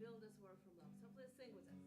build this world from love. So please sing with us.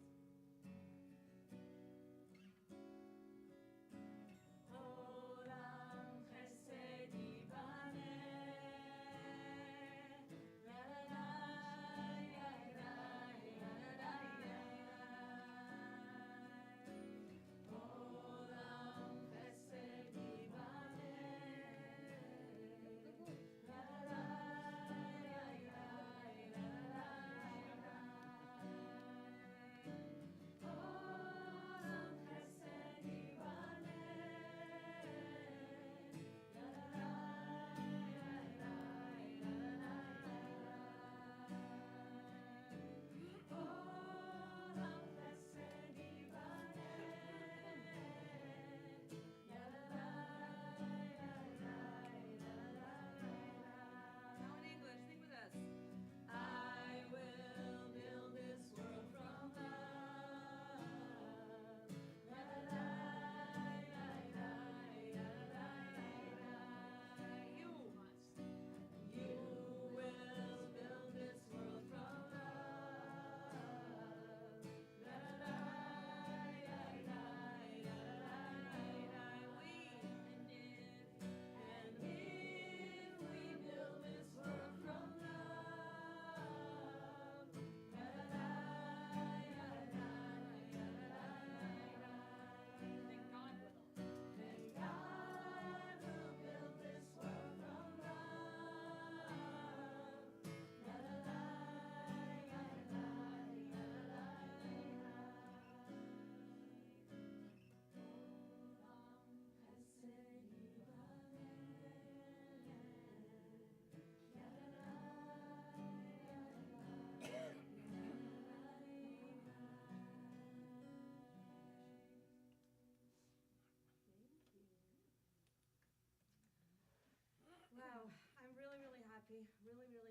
Wow, I'm really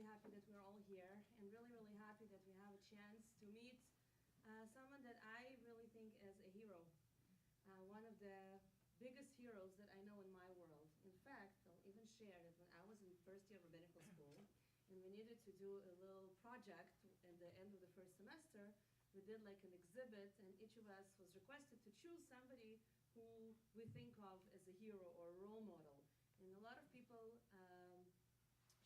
happy that we're all here, and really happy that we have a chance to meet someone that I really think is a hero, one of the biggest heroes that I know in my world. In fact, I'll even share that when I was in first year of rabbinical school, and we needed to do a little project at the end of the first semester, we did like an exhibit, and each of us was requested to choose somebody who we think of as a hero or a role model. And a lot of people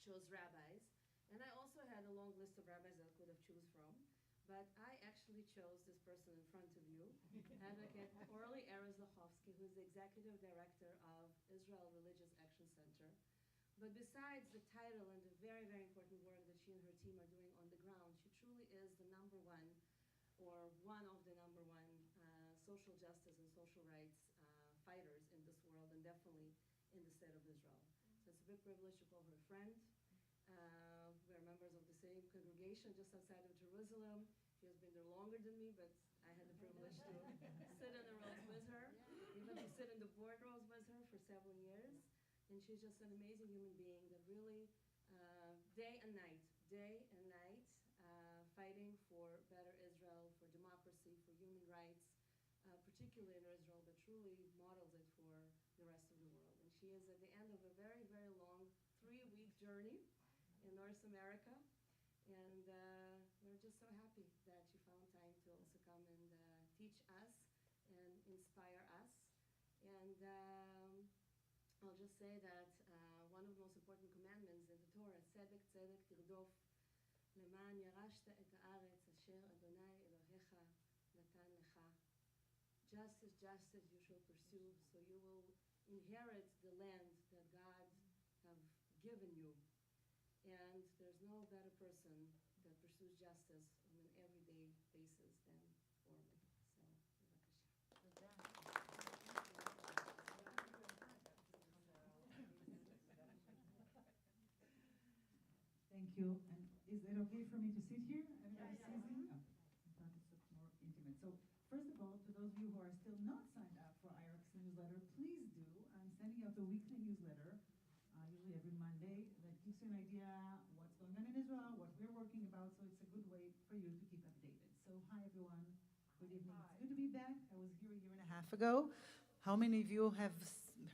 chose rabbis, and I also had a long list of rabbis that I could have choose from, but I actually chose this person in front of you, Advocate Orly Erez-Likhovski, who is the Executive Director of Israel Religious Action Center. But besides the title and the very important work that she and her team are doing on the ground, she truly is the number one, or one of the number one social justice and social rights fighters in this world, and definitely in the state of Israel. So it's a big privilege to call her a friend. We're members of the same congregation just outside of Jerusalem. She has been there longer than me, but I had the privilege to sit in the rows with her, even to sit in the board rows with her for several years. And she's just an amazing human being that really, day and night, fighting for better Israel, for democracy, for human rights, particularly in Israel, but truly models it for the rest of the world. And she is at the end of a very long 3-week journey in North America. And we're just so happy that she found time to also come and teach us and inspire us. And I'll just say that one of the most important commandments in the Torah, tzedek tzedek tirdof, למען ירשת את הארץ אשר אדוני אלוהיך נתן לך. Justice you shall pursue, so you will inherit the land that God have given you. And there's no better person that pursues justice on an everyday basis than Orly. So, Thank you. And is it okay for me to sit here? Everybody sees me? Oh, I thought it's more intimate. So, first of all, to those of you who are still not signed up for IREX newsletter, please do. I'm sending out a weekly newsletter, usually every Monday, that gives you an idea what's going on in Israel, what we're working about, so it's a good way for you to keep updated. So, hi everyone. Good evening. Hi. It's good to be back. I was here a year and a half ago. How many of you have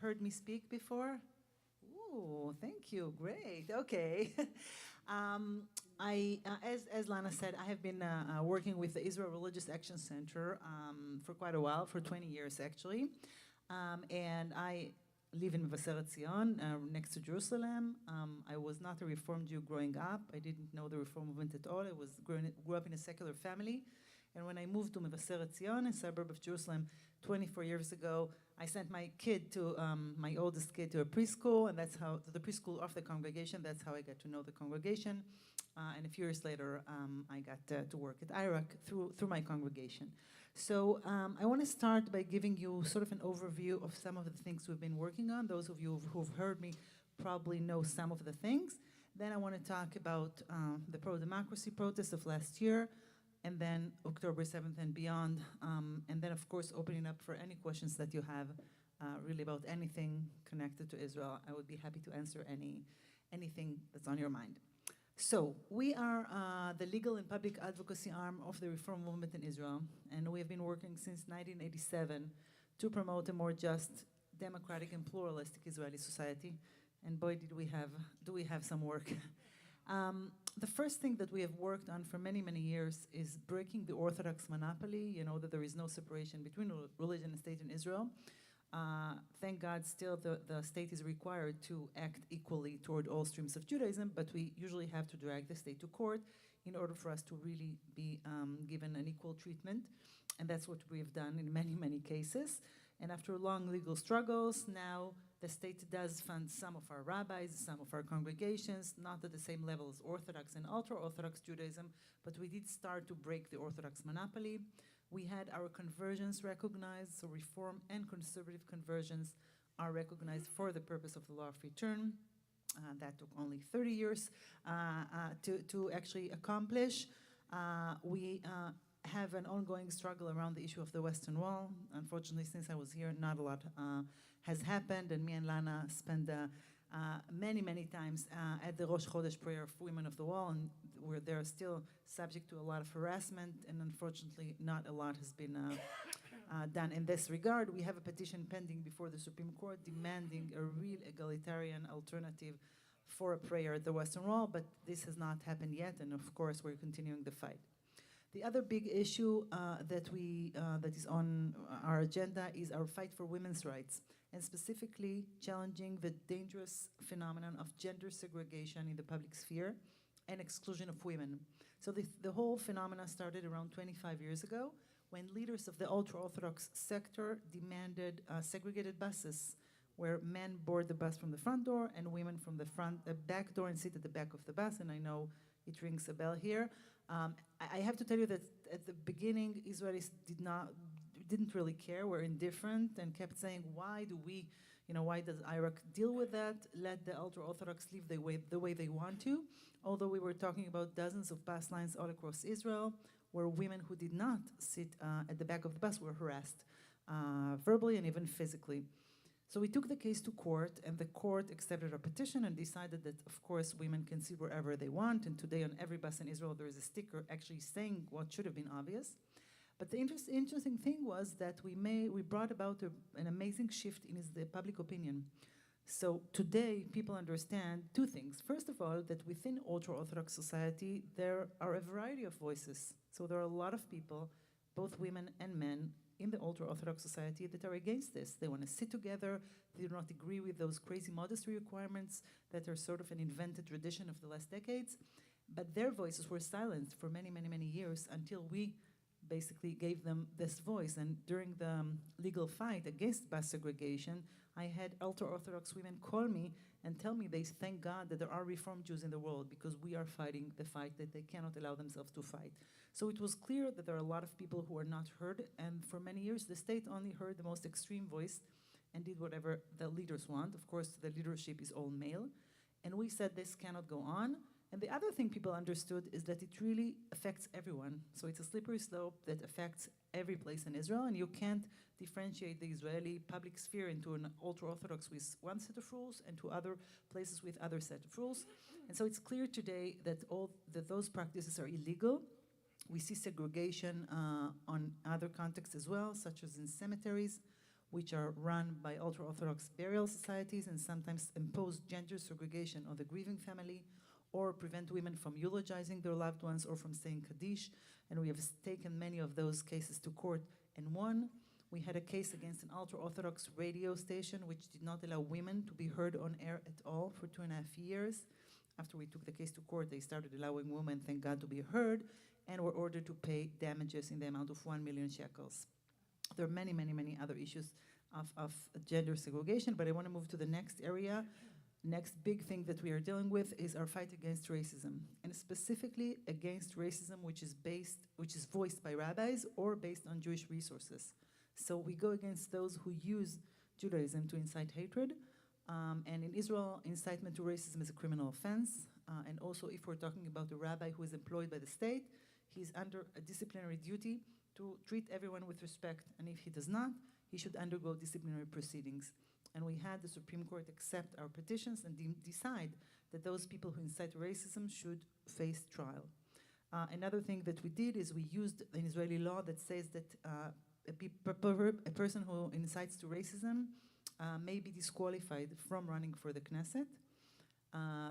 heard me speak before? Ooh, Oh, thank you. Great. Okay. um, as Lana said, I have been working with the Israel Religious Action Center for quite a while, for 20 years actually. And I live in Mevaseret Zion, next to Jerusalem. I was not a Reform Jew growing up. I didn't know the Reform movement at all. I grew up in a secular family. And when I moved to Mevaseret Zion, a suburb of Jerusalem, 24 years ago, I sent my kid to, my oldest kid, to a preschool, and that's how, to the preschool of the congregation. That's how I got to know the congregation. And a few years later, I got to work at IRAC through my congregation. So I want to start by giving you sort of an overview of some of the things we've been working on. Those of you who've heard me probably know some of the things. Then I want to talk about the pro-democracy protest of last year, and then October 7th and beyond, and then of course opening up for any questions that you have really about anything connected to Israel. I would be happy to answer anything that's on your mind. So we are the legal and public advocacy arm of the Reform movement in Israel, and we have been working since 1987 to promote a more just, democratic and pluralistic Israeli society. And boy, do we have some work. The first thing that we have worked on for many, many years is breaking the Orthodox monopoly, you know, that there is no separation between religion and state in Israel. Thank God, still the state is required to act equally toward all streams of Judaism, but we usually have to drag the state to court in order for us to really be given an equal treatment. And that's what we've done in many, many cases. And after long legal struggles, now the state does fund some of our rabbis, some of our congregations, not at the same level as Orthodox and ultra-Orthodox Judaism, but we did start to break the Orthodox monopoly. We had our conversions recognized, so Reform and conservative conversions are recognized for the purpose of the law of return. That took only 30 years to actually accomplish. We have an ongoing struggle around the issue of the Western Wall. Unfortunately, since I was here, not a lot has happened, and me and Lana spent many, many times at the Rosh Chodesh prayer of Women of the Wall, and where they're still subject to a lot of harassment, and unfortunately not a lot has been done in this regard. We have a petition pending before the Supreme Court demanding a real egalitarian alternative for a prayer at the Western Wall, but this has not happened yet, and of course we're continuing the fight. The other big issue that is on our agenda is our fight for women's rights, and specifically challenging the dangerous phenomenon of gender segregation in the public sphere and exclusion of women. So the whole phenomena started around 25 years ago when leaders of the ultra-Orthodox sector demanded segregated buses where men board the bus from the front door and women from the back door and sit at the back of the bus, and I know it rings a bell here. I have to tell you that at the beginning, Israelis didn't really care, were indifferent, and kept saying, why does Iraq deal with that? Let the ultra-Orthodox live the way they want to. Although we were talking about dozens of bus lines all across Israel, where women who did not sit at the back of the bus were harassed, verbally and even physically. So we took the case to court, and the court accepted our petition and decided that, of course, women can sit wherever they want, and today on every bus in Israel there is a sticker actually saying what should have been obvious. But the interesting thing was that we brought about an amazing shift in the public opinion. So today people understand two things. First of all, that within ultra-Orthodox society there are a variety of voices. So there are a lot of people, both women and men, in the ultra-Orthodox society that are against this. They want to sit together. They do not agree with those crazy modesty requirements that are sort of an invented tradition of the last decades. But their voices were silenced for many, many, many years until we basically gave them this voice. And during the legal fight against bus segregation, I had ultra-Orthodox women call me and tell me they thank God that there are Reform Jews in the world because we are fighting the fight that they cannot allow themselves to fight. So it was clear that there are a lot of people who are not heard, and for many years the state only heard the most extreme voice and did whatever the leaders want. Of course, the leadership is all male, and we said this cannot go on. And the other thing people understood is that it really affects everyone. So it's a slippery slope that affects every place in Israel, and you can't differentiate the Israeli public sphere into an ultra-Orthodox with one set of rules and to other places with other set of rules. And so it's clear today that those practices are illegal. We see segregation on other contexts as well, such as in cemeteries, which are run by ultra-Orthodox burial societies and sometimes impose gender segregation on the grieving family or prevent women from eulogizing their loved ones or from saying Kaddish. And we have taken many of those cases to court and won. We had a case against an ultra-Orthodox radio station which did not allow women to be heard on air at all for 2.5 years. After we took the case to court, they started allowing women, thank God, to be heard, and were ordered to pay damages in the amount of 1 million shekels. There are many, many, many other issues of gender segregation, but I want to move to the next area. Next big thing that we are dealing with is our fight against racism, and specifically against racism which is voiced by rabbis or based on Jewish resources. So we go against those who use Judaism to incite hatred. And in Israel, incitement to racism is a criminal offense. And also, if we're talking about a rabbi who is employed by the state, he's under a disciplinary duty to treat everyone with respect. And if he does not, he should undergo disciplinary proceedings. And we had the Supreme Court accept our petitions and decide that those people who incite racism should face trial. Another thing that we did is we used an Israeli law that says that a person who incites to racism may be disqualified from running for the Knesset.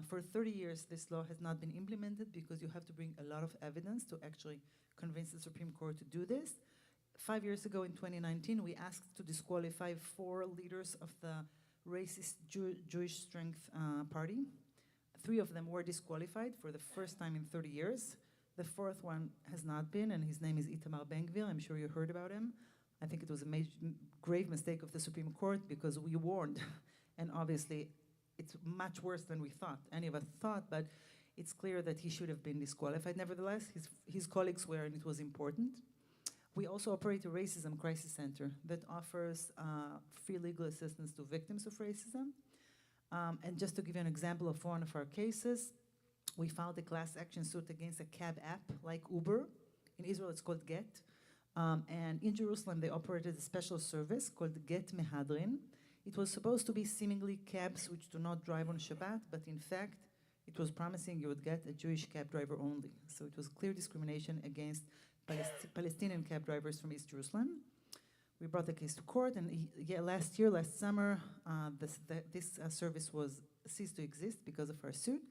For 30 years, this law has not been implemented because you have to bring a lot of evidence to actually convince the Supreme Court to do this. 5 years ago in 2019, we asked to disqualify 4 leaders of the racist Jewish Strength Party. 3 of them were disqualified for the first time in 30 years. The 4th one has not been, and his name is Itamar Ben-Gvir. I'm sure you heard about him. I think it was a grave mistake of the Supreme Court because we warned, and obviously it's much worse than we thought, any of us thought, but it's clear that he should have been disqualified. Nevertheless, his colleagues were, and it was important. We also operate a racism crisis center that offers free legal assistance to victims of racism. And just to give you an example of one of our cases, we filed a class action suit against a cab app like Uber. In Israel, it's called Get. And in Jerusalem, they operated a special service called Get Mehadrin. It was supposed to be seemingly cabs which do not drive on Shabbat, but in fact, it was promising you would get a Jewish cab driver only. So it was clear discrimination against Palestinian cab drivers from East Jerusalem. We brought the case to court, and last summer, this service was ceased to exist because of our suit,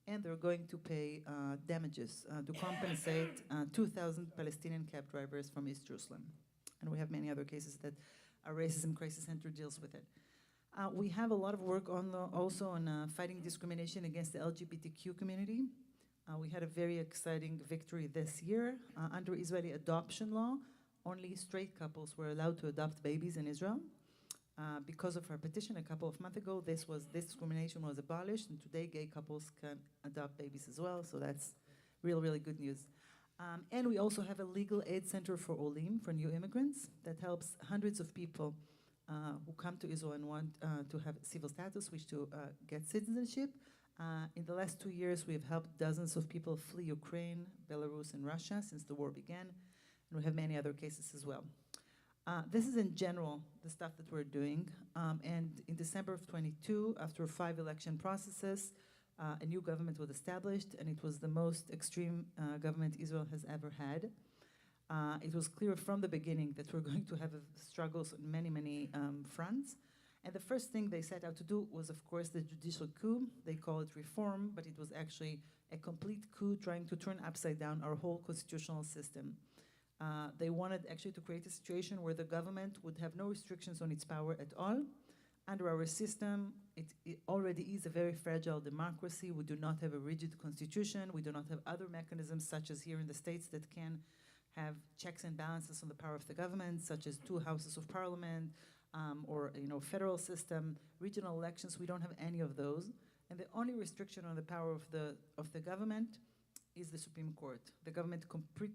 and they're going to pay damages to compensate 2,000 Palestinian cab drivers from East Jerusalem. And we have many other cases that our Racism Crisis Center deals with it. We have a lot of work also on fighting discrimination against the LGBTQ community. We had a very exciting victory this year. Under Israeli adoption law, only straight couples were allowed to adopt babies in Israel. Because of our petition a couple of months ago, this discrimination was abolished, and today gay couples can adopt babies as well, so that's really good news. And we also have a legal aid center for Olim, for new immigrants, that helps hundreds of people who come to Israel and want to have civil status, wish to get citizenship. In the last 2 years, we have helped dozens of people flee Ukraine, Belarus, and Russia since the war began, and we have many other cases as well. This is in general the stuff that we're doing, and in December of 22, after 5 election processes, a new government was established, and it was the most extreme government Israel has ever had. It was clear from the beginning that we're going to have struggles on many fronts. And the first thing they set out to do was, of course, the judicial coup. They call it reform, but it was actually a complete coup trying to turn upside down our whole constitutional system. They wanted actually to create a situation where the government would have no restrictions on its power at all. Under our system, it already is a very fragile democracy. We do not have a rigid constitution. We do not have other mechanisms, such as here in the States, that can have checks and balances on the power of the government, such as 2 houses of parliament, or federal system, regional elections. We don't have any of those. And the only restriction on the power of the government is the Supreme Court. The government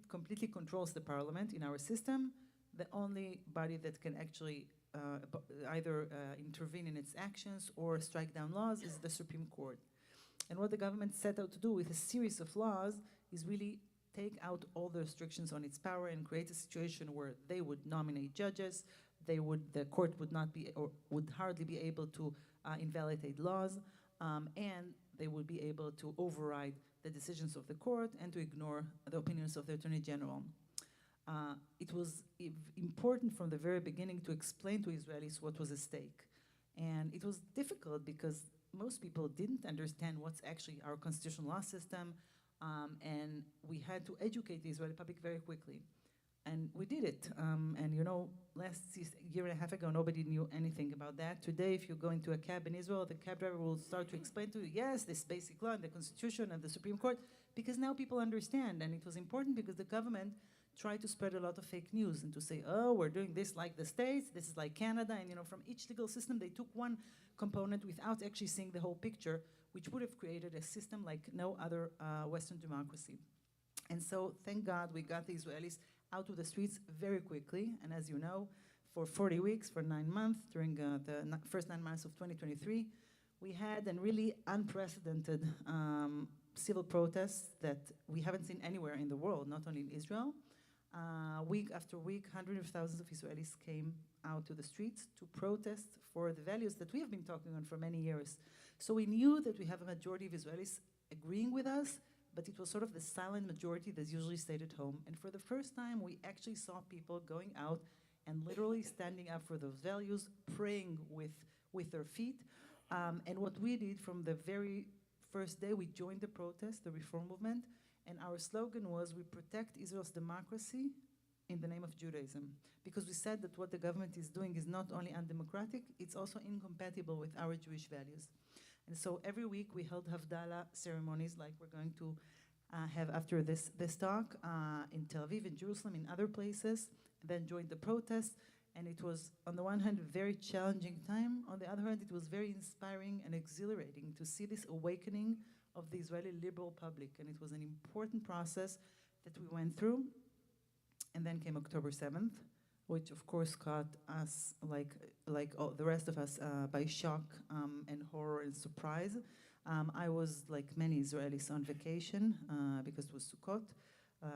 completely controls the parliament in our system. The only body that can actually either intervene in its actions or strike down laws is the Supreme Court. And what the government set out to do with a series of laws is really take out all the restrictions on its power and create a situation where they would nominate judges, the court would not be, or would hardly be able to invalidate laws, and they would be able to override the decisions of the court and to ignore the opinions of the Attorney General. it was important from the very beginning to explain to Israelis what was at stake. And it was difficult because most people didn't understand what's actually our constitutional law system, and we had to educate the Israeli public very quickly. And we did it. And you know, year and a half ago, nobody knew anything about that. Today, if you go into a cab in Israel, the cab driver will start to explain to you, yes, this basic law and the Constitution and the Supreme Court, because now people understand. And it was important because the government tried to spread a lot of fake news and to say, oh, we're doing this like the States, this is like Canada. And you know, from each legal system, they took one component without actually seeing the whole picture, which would have created a system like no other Western democracy. And so, thank God, we got the Israelis out to the streets very quickly. And as you know, for 40 weeks, for 9 months, during the first 9 months of 2023, we had a really unprecedented civil protests that we haven't seen anywhere in the world, not only in Israel. Week after week, hundreds of thousands of Israelis came out to the streets to protest for the values that we have been talking on for many years. So we knew that we have a majority of Israelis agreeing with us, but it was sort of the silent majority that usually stayed at home. And for the first time, we actually saw people going out and literally standing up for those values, praying with their feet. And what we did from the very first day, we joined the protest, the reform movement, and our slogan was, we protect Israel's democracy in the name of Judaism. Because we said that what the government is doing is not only undemocratic, it's also incompatible with our Jewish values. And so every week we held Havdalah ceremonies like we're going to have after this talk in Tel Aviv, in Jerusalem, in other places, then joined the protest. And it was, on the one hand, a very challenging time. On the other hand, it was very inspiring and exhilarating to see this awakening of the Israeli liberal public. And it was an important process that we went through. And then came October 7th, which of course caught us, like all the rest of us, by shock and horror and surprise. I was, like many Israelis, on vacation because it was Sukkot.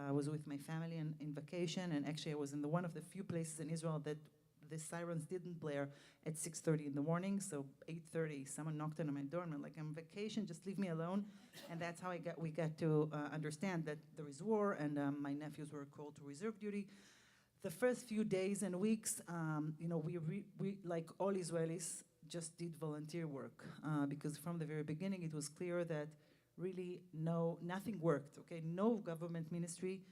I was with my family in vacation, and actually I was in one of the few places in Israel that the sirens didn't blare at 6:30 in the morning. So 8:30, someone knocked on my door, and I'm like, I'm on vacation, just leave me alone. And that's how we got to understand that there is war, and my nephews were called to reserve duty. The first few days and weeks, you know, we like all Israelis, just did volunteer work because from the very beginning it was clear that really nothing worked. Okay, no government ministry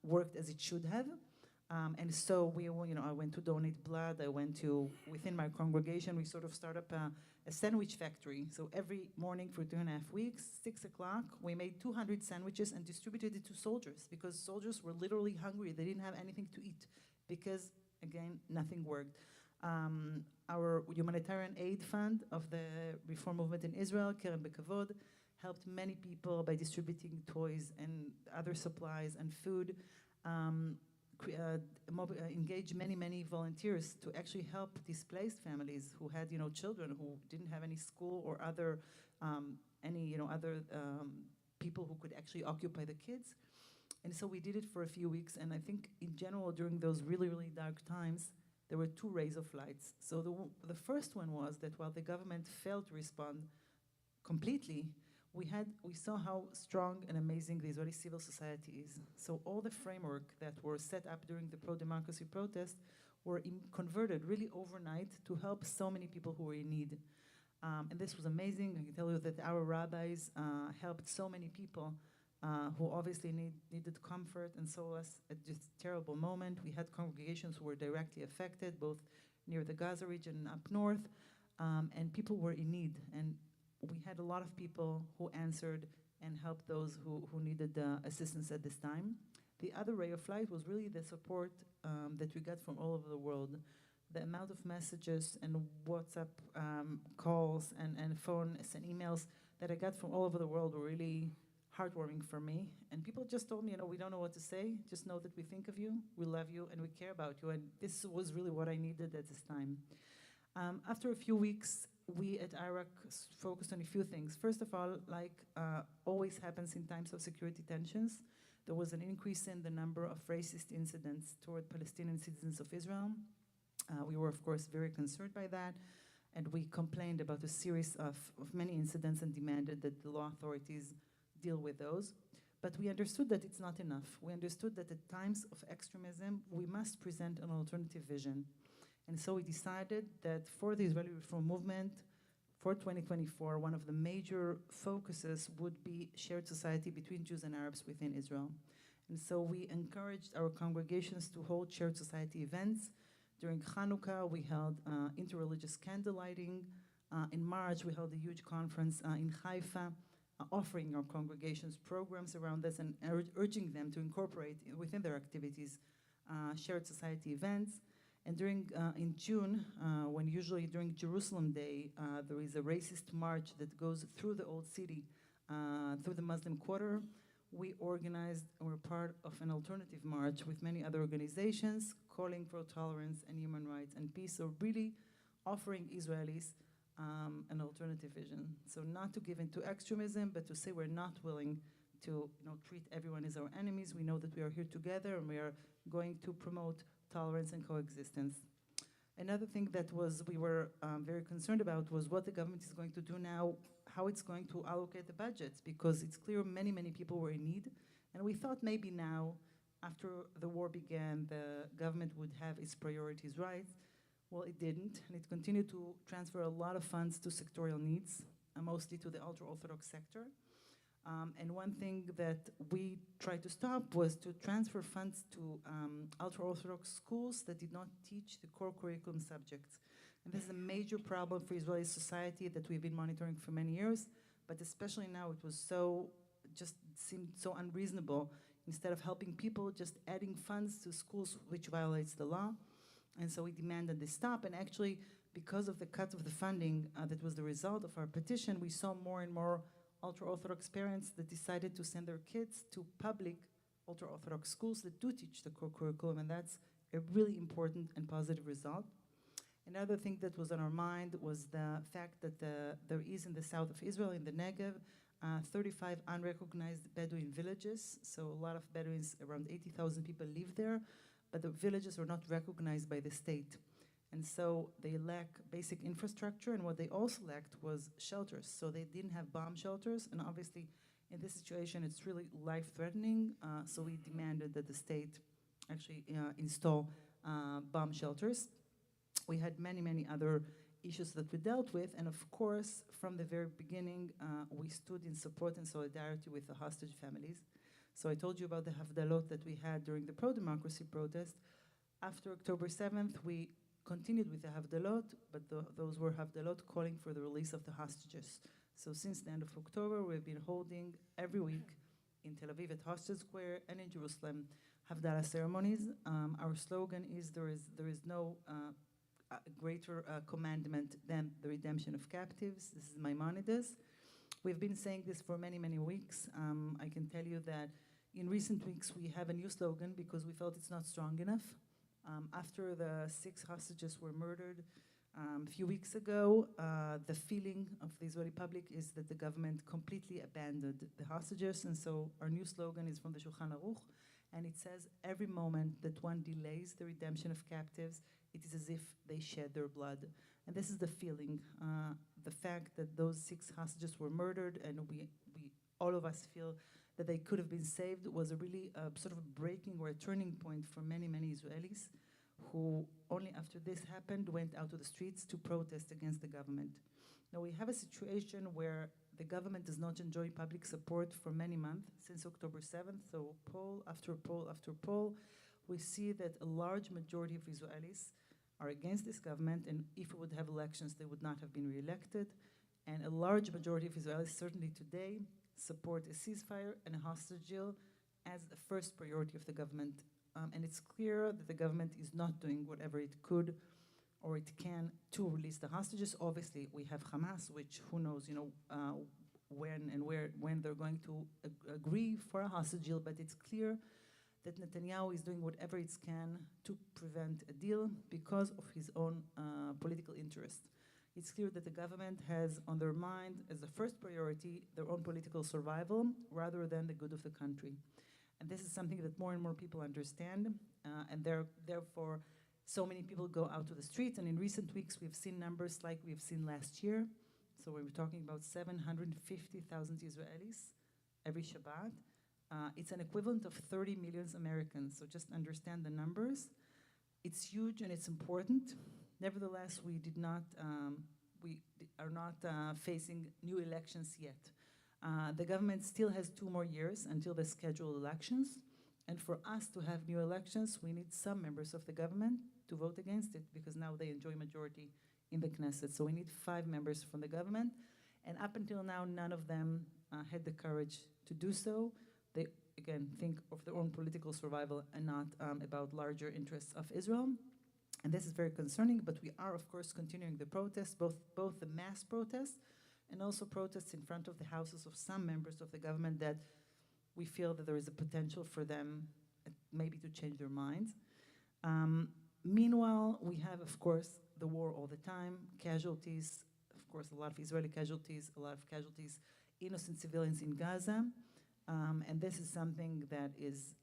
worked as it should have. And so I went to donate blood. I went to, within my congregation, we sort of start up a sandwich factory. So every morning for 2.5 weeks, 6 o'clock, we made 200 sandwiches and distributed it to soldiers because soldiers were literally hungry. They didn't have anything to eat because, again, nothing worked. Our humanitarian aid fund of the reform movement in Israel, Keren Bekavod, helped many people by distributing toys and other supplies and food. Engage many volunteers to actually help displaced families who had children who didn't have any school or other people who could actually occupy the kids. And so we did it for a few weeks, and I think in general during those really dark times there were two rays of lights. So the first one was that while the government failed to respond completely, we saw how strong and amazing the Israeli civil society is. So all the framework that were set up during the pro-democracy protest were converted really overnight to help so many people who were in need. And this was amazing. I can tell you that our rabbis helped so many people who obviously needed comfort and solace at this terrible moment. We had congregations who were directly affected, both near the Gaza region and up north, and people were in need. And we had a lot of people who answered and helped those who needed assistance at this time. The other ray of light was really the support that we got from all over the world. The amount of messages and WhatsApp calls and phones and emails that I got from all over the world were really heartwarming for me. And people just told me, we don't know what to say, just know that we think of you, we love you, and we care about you. And this was really what I needed at this time. After a few weeks, we at Iraq focused on a few things. First of all, like always happens in times of security tensions, there was an increase in the number of racist incidents toward Palestinian citizens of Israel. We were, of course, very concerned by that, and we complained about a series of many incidents and demanded that the law authorities deal with those. But we understood that it's not enough. We understood that at times of extremism, we must present an alternative vision. And so we decided that for the Israeli Reform Movement, for 2024, one of the major focuses would be shared society between Jews and Arabs within Israel. And so we encouraged our congregations to hold shared society events. During Hanukkah, we held interreligious candlelighting. In March, we held a huge conference in Haifa, offering our congregations programs around this and urging them to incorporate within their activities shared society events. And in June, when usually during Jerusalem Day, there is a racist march that goes through the old city, through the Muslim Quarter, we organized, or were part of an alternative march with many other organizations calling for tolerance and human rights and peace. So really offering Israelis an alternative vision. So not to give into extremism, but to say we're not willing to treat everyone as our enemies. We know that we are here together and we are going to promote tolerance and coexistence. Another thing that we were very concerned about was what the government is going to do now, how it's going to allocate the budgets, because it's clear many, many people were in need. And we thought maybe now, after the war began, the government would have its priorities right. Well, it didn't, and it continued to transfer a lot of funds to sectorial needs, mostly to the ultra-Orthodox sector. And one thing that we tried to stop was to transfer funds to ultra-Orthodox schools that did not teach the core curriculum subjects. And this is a major problem for Israeli society that we've been monitoring for many years, but especially now it was just seemed so unreasonable. Instead of helping people, just adding funds to schools which violates the law. And so we demanded this stop, and actually, because of the cut of the funding that was the result of our petition, we saw more and more ultra-Orthodox parents that decided to send their kids to public ultra-Orthodox schools that do teach the core curriculum, and that's a really important and positive result. Another thing that was on our mind was the fact that there is in the south of Israel, in the Negev, 35 unrecognized Bedouin villages. So a lot of Bedouins, around 80,000 people live there, but the villages are not recognized by the state. And so they lack basic infrastructure, and what they also lacked was shelters. So they didn't have bomb shelters, and obviously in this situation it's really life-threatening, so we demanded that the state actually install bomb shelters. We had many, many other issues that we dealt with, and of course, from the very beginning, we stood in support and solidarity with the hostage families. So I told you about the Havdalot that we had during the pro-democracy protest. After October 7th, we continued with the Havdalot, but those were Havdalot calling for the release of the hostages. So since the end of October, we've been holding every week in Tel Aviv at Hostage Square and in Jerusalem Havdalah ceremonies. Our slogan is there is no greater commandment than the redemption of captives. This is Maimonides. We've been saying this for many, many weeks. I can tell you that in recent weeks we have a new slogan because we felt it's not strong enough. After the 6 hostages were murdered a few weeks ago, the feeling of the Israeli public is that the government completely abandoned the hostages, and so our new slogan is from the Shulchan Aruch, and it says, every moment that one delays the redemption of captives, it is as if they shed their blood. And this is the feeling, the fact that those 6 hostages were murdered, and we all of us feel that they could have been saved, was a really sort of a breaking or a turning point for many, many Israelis who only after this happened went out to the streets to protest against the government. Now we have a situation where the government does not enjoy public support for many months, since October 7th, so poll after poll after poll, we see that a large majority of Israelis are against this government, and if we would have elections, they would not have been re-elected. And a large majority of Israelis, certainly today, support a ceasefire and a hostage deal as the first priority of the government. And it's clear that the government is not doing whatever it could or it can to release the hostages. Obviously, we have Hamas, which who knows, when they're going to agree for a hostage deal, but it's clear that Netanyahu is doing whatever it can to prevent a deal because of his own political interest. It's clear that the government has on their mind as the first priority their own political survival rather than the good of the country. And this is something that more and more people understand, and therefore so many people go out to the streets, and in recent weeks we've seen numbers like we've seen last year. So we were talking about 750,000 Israelis every Shabbat. It's an equivalent of 30 million Americans, so just understand the numbers. It's huge and it's important. Nevertheless, we are not facing new elections yet. The government still has 2 more years until the scheduled elections. And for us to have new elections, we need some members of the government to vote against it because now they enjoy majority in the Knesset. So we need 5 members from the government. And up until now, none of them had the courage to do so. They, again, think of their own political survival and not about larger interests of Israel. And this is very concerning, but we are, of course, continuing the protests, both the mass protests and also protests in front of the houses of some members of the government that we feel that there is a potential for them maybe to change their minds. Meanwhile, we have, of course, the war all the time, casualties, of course, a lot of Israeli casualties, a lot of casualties, innocent civilians in Gaza. And this is something that is,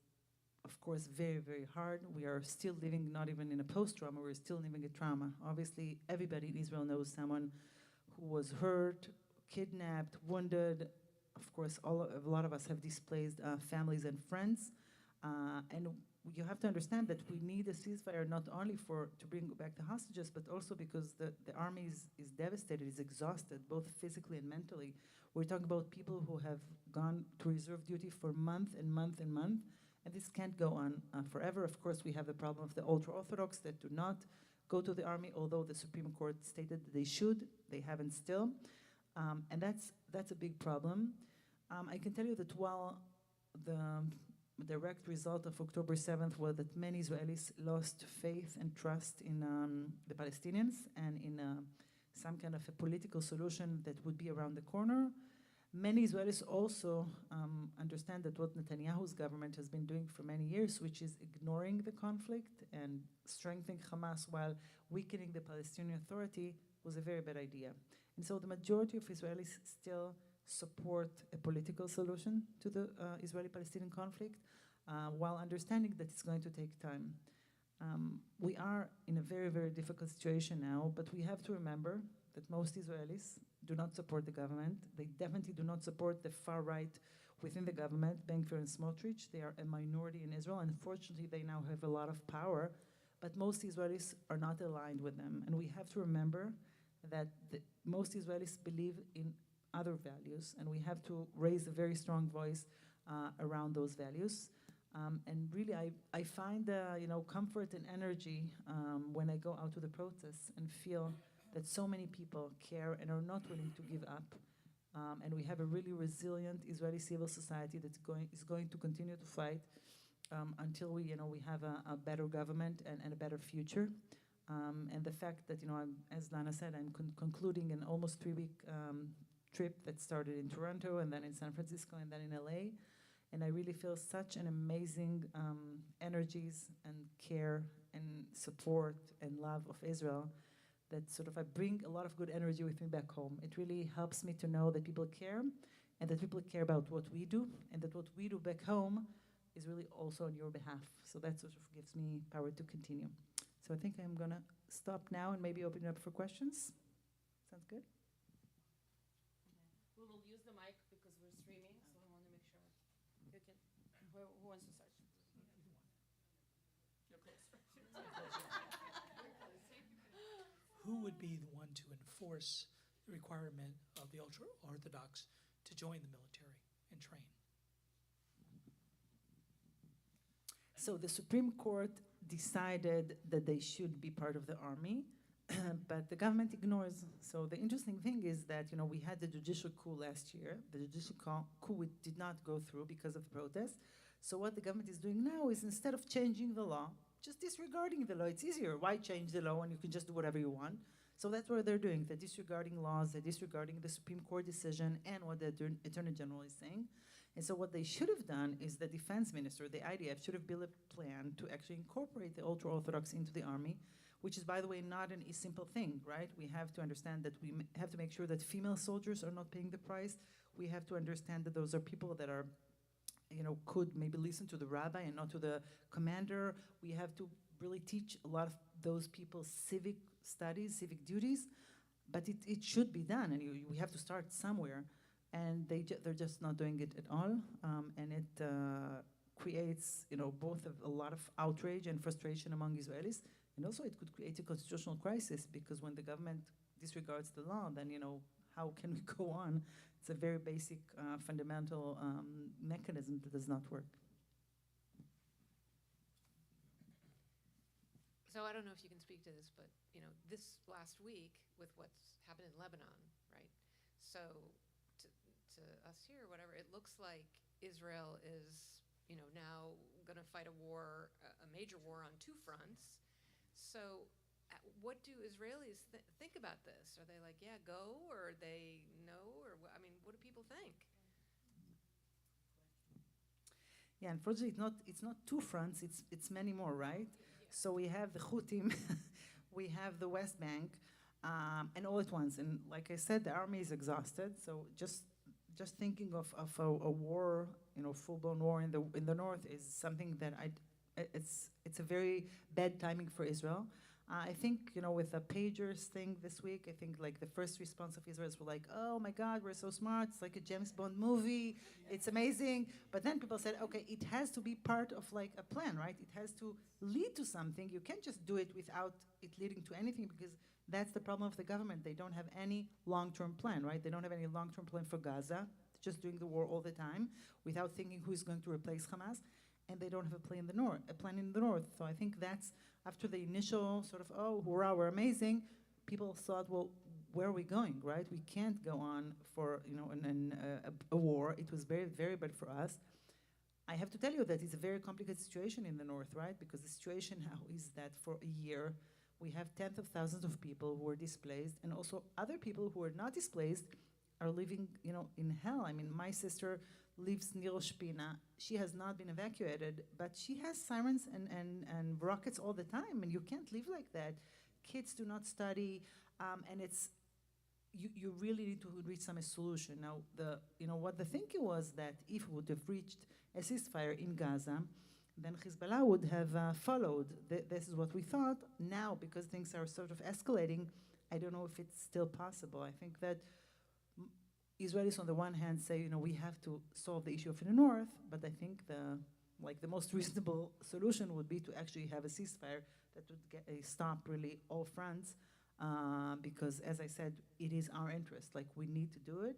of course, very, very hard. We are still living not even in a post-trauma, we're still living a trauma. Obviously, everybody in Israel knows someone who was hurt, kidnapped, wounded. Of course, a lot of us have displaced families and friends. And you have to understand that we need a ceasefire not only to bring back the hostages, but also because the army is devastated, is exhausted, both physically and mentally. We're talking about people who have gone to reserve duty for month and month and month, and this can't go on forever. Of course, we have the problem of the ultra-Orthodox that do not go to the army, although the Supreme Court stated that they should. They haven't still. And that's a big problem. I can tell you that while the direct result of October 7th was that many Israelis lost faith and trust in the Palestinians and in some kind of a political solution that would be around the corner, many Israelis also understand that what Netanyahu's government has been doing for many years, which is ignoring the conflict and strengthening Hamas while weakening the Palestinian Authority, was a very bad idea. And so the majority of Israelis still support a political solution to the Israeli-Palestinian conflict, while understanding that it's going to take time. We are in a very, very difficult situation now, but we have to remember that most Israelis do not support the government. They definitely do not support the far right within the government, Ben-Gvir and Smotrich. They are a minority in Israel. Unfortunately, they now have a lot of power, but most Israelis are not aligned with them. And we have to remember that most Israelis believe in other values, and we have to raise a very strong voice around those values. And really, I find comfort and energy when I go out to the protests and feel that so many people care and are not willing to give up. And we have a really resilient Israeli civil society that is going to continue to fight until we have a better government and a better future. And the fact that, as Lana said, I'm concluding an almost 3-week trip that started in Toronto and then in San Francisco and then in LA. And I really feel such an amazing energies and care and support and love of Israel that sort of I bring a lot of good energy with me back home. It really helps me to know that people care and that people care about what we do and that what we do back home is really also on your behalf. So that sort of gives me power to continue. So I think I'm going to stop now and maybe open it up for questions. Sounds good? We will use the mic because we're streaming, so I want to make sure you can. Who wants to start? You're closer. Who would be the one to enforce the requirement of the ultra-Orthodox to join the military and train? So the Supreme Court decided that they should be part of the army, but the government ignores. So the interesting thing is that, we had the judicial coup last year. The judicial coup did not go through because of the protests. So what the government is doing now is instead of changing the law, just disregarding the law. It's easier. Why change the law when you can just do whatever you want? So that's what they're doing. They're disregarding laws. They're disregarding the Supreme Court decision and what the Attorney General is saying. And so what they should have done is the defense minister, the IDF, should have built a plan to actually incorporate the ultra-Orthodox into the army, which is, by the way, not a simple thing, right? We have to understand that we have to make sure that female soldiers are not paying the price. We have to understand that those are people that are could maybe listen to the rabbi and not to the commander. We have to really teach a lot of those people civic studies, civic duties, but it should be done, and we have to start somewhere. and they're just not doing it at all, and it creates, both a lot of outrage and frustration among Israelis, and also it could create a constitutional crisis because when the government disregards the law, then how can we go on? It's a very basic, fundamental mechanism that does not work. So I don't know if you can speak to this, but this last week with what's happened in Lebanon, right? So to us here, whatever, it looks like Israel is now going to fight a war, a major war on two fronts. So what do Israelis think about this? Are they like, yeah, go, or are they no, or I mean, what do people think? Yeah, unfortunately, it's not two fronts. It's many more, right? So we have the Houthim, we have the West Bank, and all at once. And like I said, the army is exhausted. So just thinking of a war, full-blown war in the north is something that it's a very bad timing for Israel. I think, with the pagers thing this week, I think like the first response of Israelis were like, oh my God, we're so smart. It's like a James Bond movie. It's amazing. But then people said, okay, it has to be part of like a plan, right? It has to lead to something. You can't just do it without it leading to anything because that's the problem of the government. They don't have any long-term plan, right? They don't have any long-term plan for Gaza. They're just doing the war all the time without thinking who's going to replace Hamas. And they don't have a plan in the north. So I think that's after the initial sort of, oh, hurrah, we're amazing, people thought, well, where are we going, right? We can't go on for, a war. It was very, very bad for us. I have to tell you that it's a very complicated situation in the north, right? Because the situation now is that for a year, we have tens of thousands of people who are displaced, and also other people who are not displaced are living, in hell. I mean, my sister lives near Shpina. She has not been evacuated, but she has sirens and rockets all the time, and you can't live like that. Kids do not study, and it's you really need to reach some solution. Now, what the thinking was that if we would have reached a ceasefire in Gaza, then Hezbollah would have followed. This is what we thought. Now, because things are sort of escalating, I don't know if it's still possible. I think that Israelis on the one hand say, we have to solve the issue of the north, but I think the most reasonable solution would be to actually have a ceasefire that would stop really all fronts, because as I said, it is our interest. Like, we need to do it.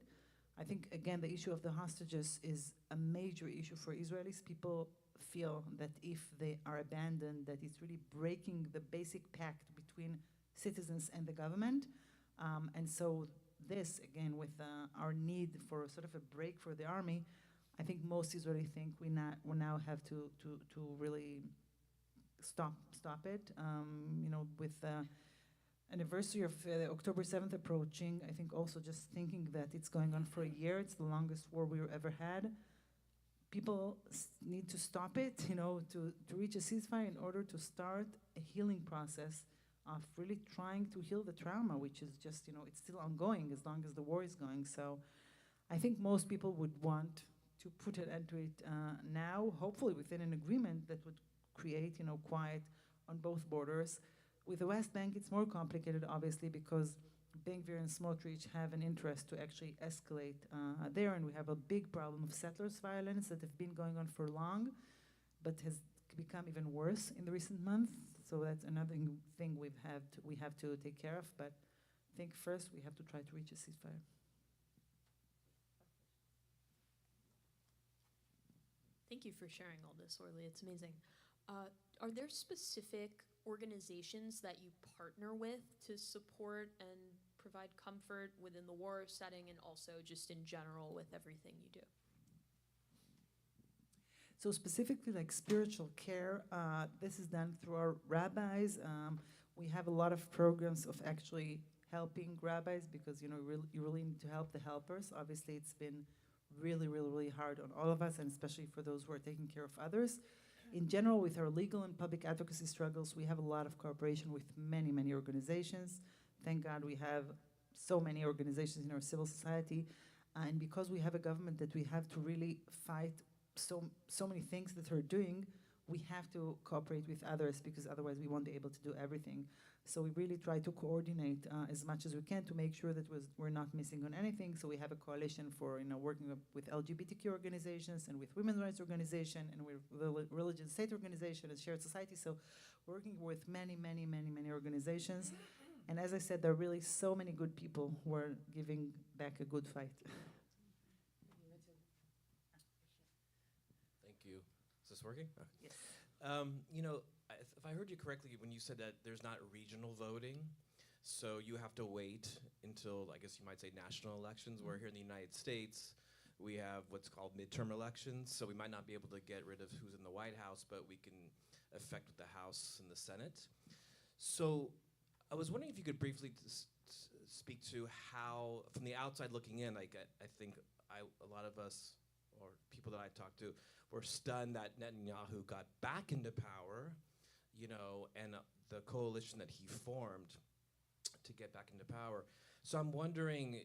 I think, again, the issue of the hostages is a major issue for Israelis. People feel that if they are abandoned, that it's really breaking the basic pact between citizens and the government. And so this, again, with our need for sort of a break for the army, I think most Israelis think we now have to really stop it. With the anniversary of October 7th approaching, I think also just thinking that it's going on for a year, it's the longest war we ever had. People need to stop it, to reach a ceasefire in order to start a healing process of really trying to heal the trauma, which is just, it's still ongoing as long as the war is going. So I think most people would want to put an end to it now, hopefully within an agreement that would create, quiet on both borders. With the West Bank, it's more complicated, obviously, because Ben-Gvir and Smotrich have an interest to actually escalate there, and we have a big problem of settlers' violence that have been going on for long, but has become even worse in the recent months. So that's another thing we have to take care of. But I think first we have to try to reach a ceasefire. Thank you for sharing all this, Orly. It's amazing. Are there specific organizations that you partner with to support and provide comfort within the war setting and also just in general with everything you do? So specifically like spiritual care, this is done through our rabbis. We have a lot of programs of actually helping rabbis because, you really need to help the helpers. Obviously, it's been really, really, really hard on all of us, and especially for those who are taking care of others. In general, with our legal and public advocacy struggles, we have a lot of cooperation with many, many organizations. Thank God we have so many organizations in our civil society. And because we have a government that we have to really fight so many things that are doing, we have to cooperate with others because otherwise we won't be able to do everything. So we really try to coordinate as much as we can to make sure that we're not missing on anything. So we have a coalition for working with LGBTQ organizations and with women's rights organization and with religious state organization and shared society. So we're working with many organizations. And as I said, there are really so many good people who are giving back a good fight. Thank you. Is this working? Oh. Yes. If I heard you correctly, when you said that there's not regional voting, so you have to wait until, I guess you might say, national elections, where here in the United States, we have what's called midterm elections, so we might not be able to get rid of who's in the White House, but we can affect the House and the Senate. So I was wondering if you could briefly speak to how, from the outside looking in, like I think a lot of us, or people that I talked to, were stunned that Netanyahu got back into power, and the coalition that he formed to get back into power. So I'm wondering,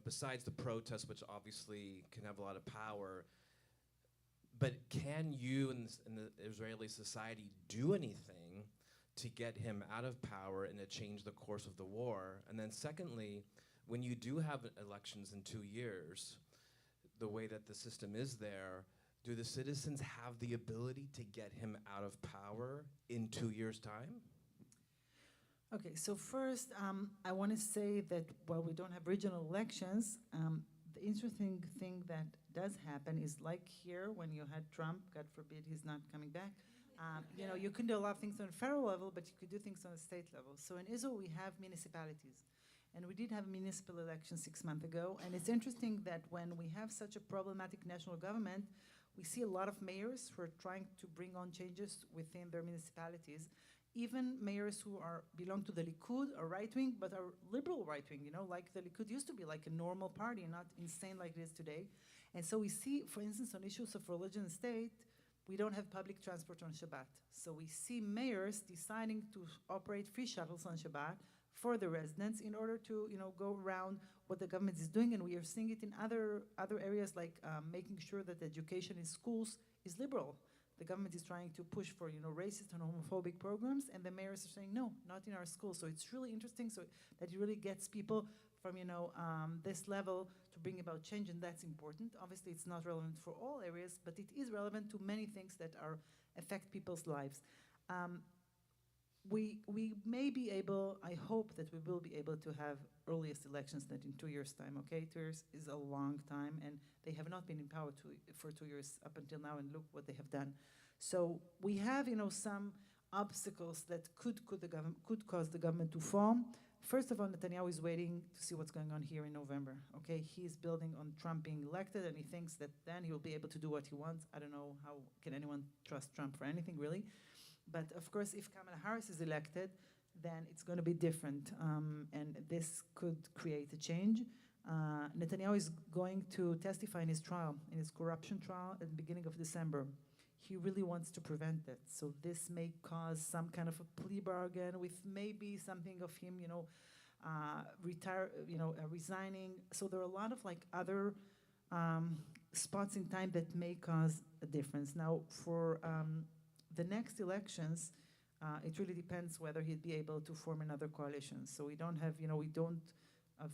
besides the protests, which obviously can have a lot of power, but can you and the Israeli society do anything to get him out of power and to change the course of the war? And then secondly, when you do have elections in 2 years, the way that the system is there, do the citizens have the ability to get him out of power in 2 years' time? Okay, so first, I want to say that while we don't have regional elections, the interesting thing that does happen is like here, when you had Trump, God forbid he's not coming back, you can do a lot of things on a federal level, but you could do things on a state level. So in Israel, we have municipalities. And we did have a municipal election 6 months ago. And it's interesting that when we have such a problematic national government, we see a lot of mayors who are trying to bring on changes within their municipalities. Even mayors who belong to the Likud are right-wing, but are liberal right-wing, like the Likud used to be like a normal party, not insane like it is today. And so we see, for instance, on issues of religion and state, we don't have public transport on Shabbat. So we see mayors deciding to operate free shuttles on Shabbat for the residents in order to, go around what the government is doing. And we are seeing it in other areas, like making sure that education in schools is liberal. The government is trying to push for, racist and homophobic programs, and the mayors are saying, no, not in our schools. So it's really interesting, so that it really gets people from, this level to bring about change, and that's important. Obviously, it's not relevant for all areas, but it is relevant to many things that affect people's lives. We may be able, I hope that we will be able to have earliest elections that in 2 years' time, okay? 2 years is a long time, and they have not been in power for 2 years up until now, and look what they have done. So we have, some obstacles that could cause the government to fall. First of all, Netanyahu is waiting to see what's going on here in November, okay? He is building on Trump being elected, and he thinks that then he will be able to do what he wants. I don't know how can anyone trust Trump for anything, really. But of course, if Kamala Harris is elected, then it's going to be different, and this could create a change. Netanyahu is going to testify in his trial, in his corruption trial at the beginning of December. He really wants to prevent that. So this may cause some kind of a plea bargain with maybe something of him, resigning. So there are a lot of other spots in time that may cause a difference. Now, for the next elections, it really depends whether he'd be able to form another coalition. So we don't have, we don't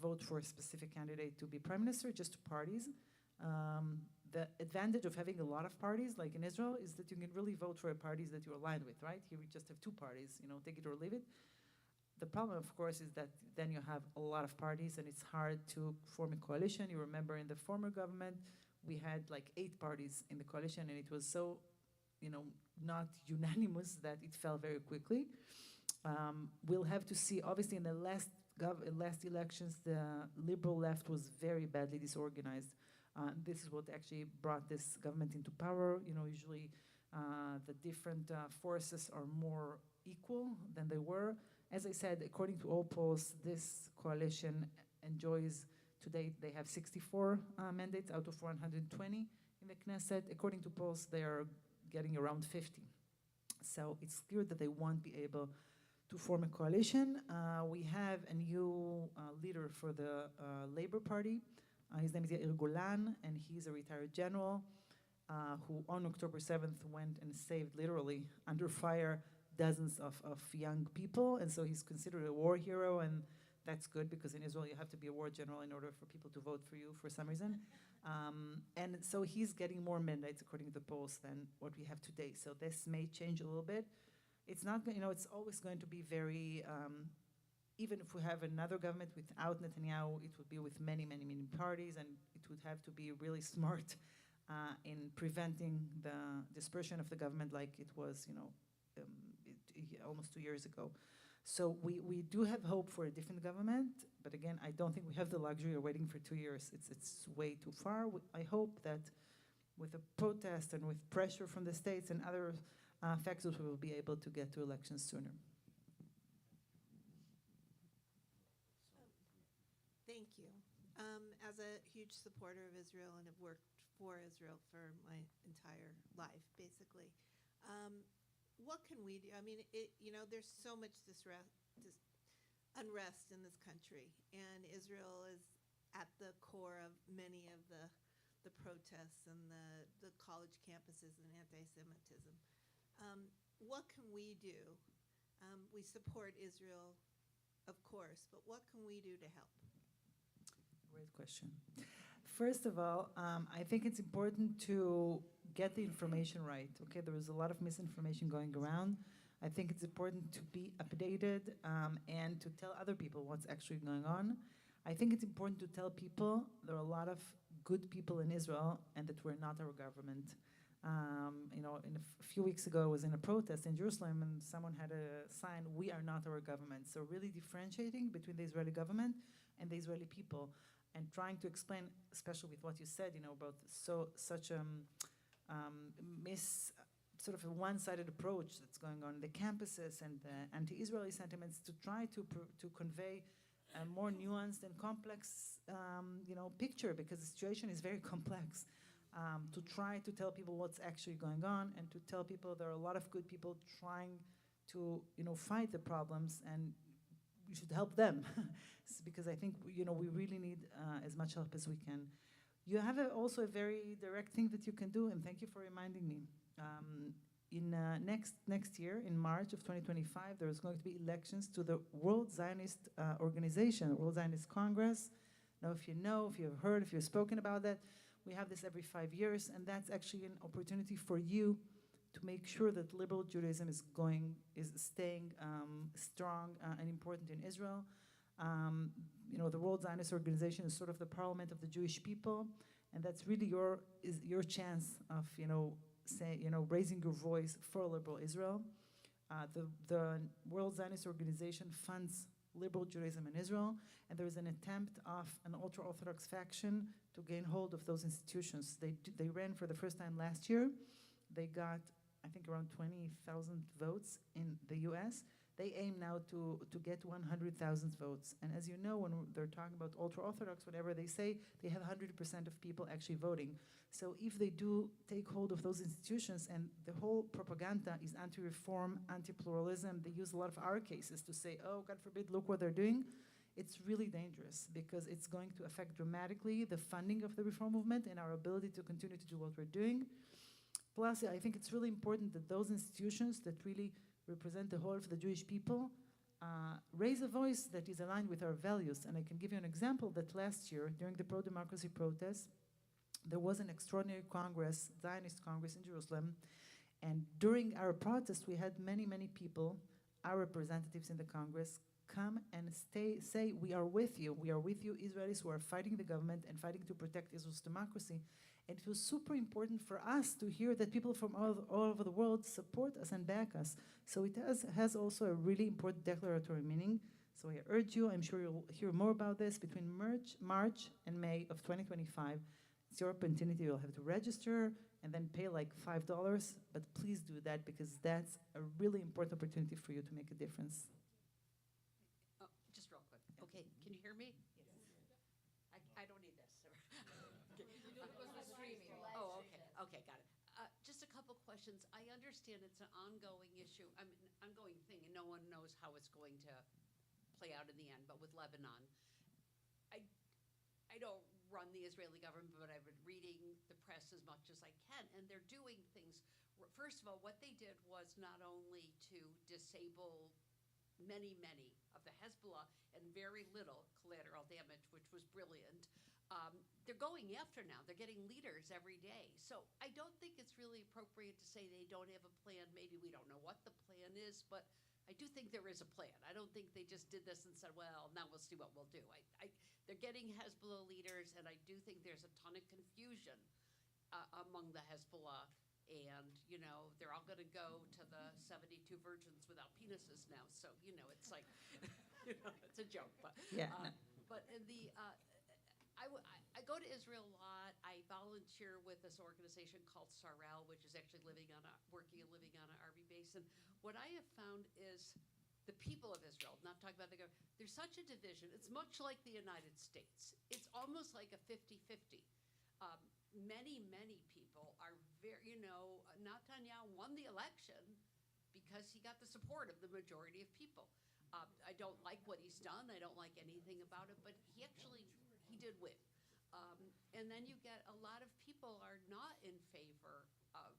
vote for a specific candidate to be prime minister, just parties. The advantage of having a lot of parties, like in Israel, is that you can really vote for parties that you're aligned with, right? Here we just have 2 parties, take it or leave it. The problem, of course, is that then you have a lot of parties and it's hard to form a coalition. You remember in the former government, we had 8 parties in the coalition, and it was so, not unanimous that it fell very quickly. We'll have to see. Obviously, in the last elections, the liberal left was very badly disorganized. This is what actually brought this government into power. Usually the different forces are more equal than they were. As I said, according to all polls, this coalition enjoys, to date, they have 64 mandates out of 120 in the Knesset. According to polls, they are getting around 50. So it's clear that they won't be able to form a coalition. We have a new leader for the Labor Party. His name is Yair Golan, and he's a retired general who on October 7th went and saved, literally, under fire, dozens of young people, and so he's considered a war hero, and that's good because in Israel you have to be a war general in order for people to vote for you for some reason. And so he's getting more mandates according to the polls than what we have today. So this may change a little bit. It's not, it's always going to be very, even if we have another government without Netanyahu, it would be with many, many, many parties, and it would have to be really smart in preventing the dispersion of the government like it was, almost 2 years ago. So we do have hope for a different government, but again, I don't think we have the luxury of waiting for 2 years. It's way too far. I hope that with the protest and with pressure from the states and other factors, we will be able to get to elections sooner. Thank you. As a huge supporter of Israel and have worked for Israel for my entire life, basically, what can we do? I mean, there's so much unrest in this country, and Israel is at the core of many of the protests and the college campuses and anti-Semitism. What can we do? We support Israel, of course, but what can we do to help? Great question. First of all, I think it's important to get the information right. Okay, there is a lot of misinformation going around. I think it's important to be updated and to tell other people what's actually going on. I think it's important to tell people there are a lot of good people in Israel and that we're not our government. A few weeks ago, I was in a protest in Jerusalem, and someone had a sign, "We are not our government." So really differentiating between the Israeli government and the Israeli people, and trying to explain, especially with what you said, about such a sort of a one-sided approach that's going on in the campuses and the anti-Israeli sentiments, to try to convey a more nuanced and complex, picture, because the situation is very complex. To try to tell people what's actually going on, and to tell people there are a lot of good people trying to, fight the problems, and we should help them. Because I think, we really need as much help as we can. You have also a very direct thing that you can do, and thank you for reminding me. In next year, in March of 2025, there is going to be elections to the World Zionist Organization, World Zionist Congress. Now, if you've heard, if you've spoken about that, we have this every 5 years, and that's actually an opportunity for you to make sure that liberal Judaism is staying strong and important in Israel. The World Zionist Organization is sort of the parliament of the Jewish people, and that's really your chance of raising your voice for liberal Israel. The World Zionist Organization funds liberal Judaism in Israel, and there is an attempt of an ultra-Orthodox faction to gain hold of those institutions. They ran for the first time last year. They got, I think, around 20,000 votes in the US. They aim now to get 100,000 votes. And as you know, when they're talking about ultra-Orthodox, whatever they say, they have 100% of people actually voting. So if they do take hold of those institutions, and the whole propaganda is anti-reform, anti-pluralism, they use a lot of our cases to say, oh, God forbid, look what they're doing. It's really dangerous, because it's going to affect dramatically the funding of the reform movement and our ability to continue to do what we're doing. Plus, I think it's really important that those institutions that really represent the whole of the Jewish people raise a voice that is aligned with our values. And I can give you an example that last year, during the pro-democracy protests, there was an extraordinary Congress, Zionist Congress in Jerusalem, and during our protest, we had many, many people, our representatives in the Congress, come and say, we are with you, Israelis who are fighting the government and fighting to protect Israel's democracy. And it was super important for us to hear that people from all over the world support us and back us. So it has also a really important declaratory meaning. So I urge you, I'm sure you'll hear more about this, between March and May of 2025. It's your opportunity. You'll have to register and then pay like $5, but please do that, because that's a really important opportunity for you to make a difference. Oh, just real quick. Okay, can you hear me? I don't need this. Oh, okay. Okay, got it. Just a couple questions. I understand it's an ongoing issue, an ongoing thing, and no one knows how it's going to play out in the end. But with Lebanon, I don't run the Israeli government, but I've been reading the press as much as I can, and they're doing things First of all, what they did was not only to disable many, many of the Hezbollah and very little collateral damage, which was brilliant. They're going after now. They're getting leaders every day. So I don't think it's really appropriate to say they don't have a plan. Maybe we don't know what the plan is, but I do think there is a plan. I don't think they just did this and said, well, now we'll see what we'll do. They're getting Hezbollah leaders, and I do think there's a ton of confusion among the Hezbollah. And, they're all going to go to the 72 virgins without penises now. So, it's like, it's a joke. But, Yeah. But in the, I go to Israel a lot. I volunteer with this organization called Sarel, which is actually working and living on an RV base. And what I have found is the people of Israel, not talking about the government, there's such a division. It's much like the United States. It's almost like a 50-50. Many, many people are very, Netanyahu won the election because he got the support of the majority of people. I don't like what he's done. I don't like anything about it, but he did win. And then you get a lot of people are not in favor of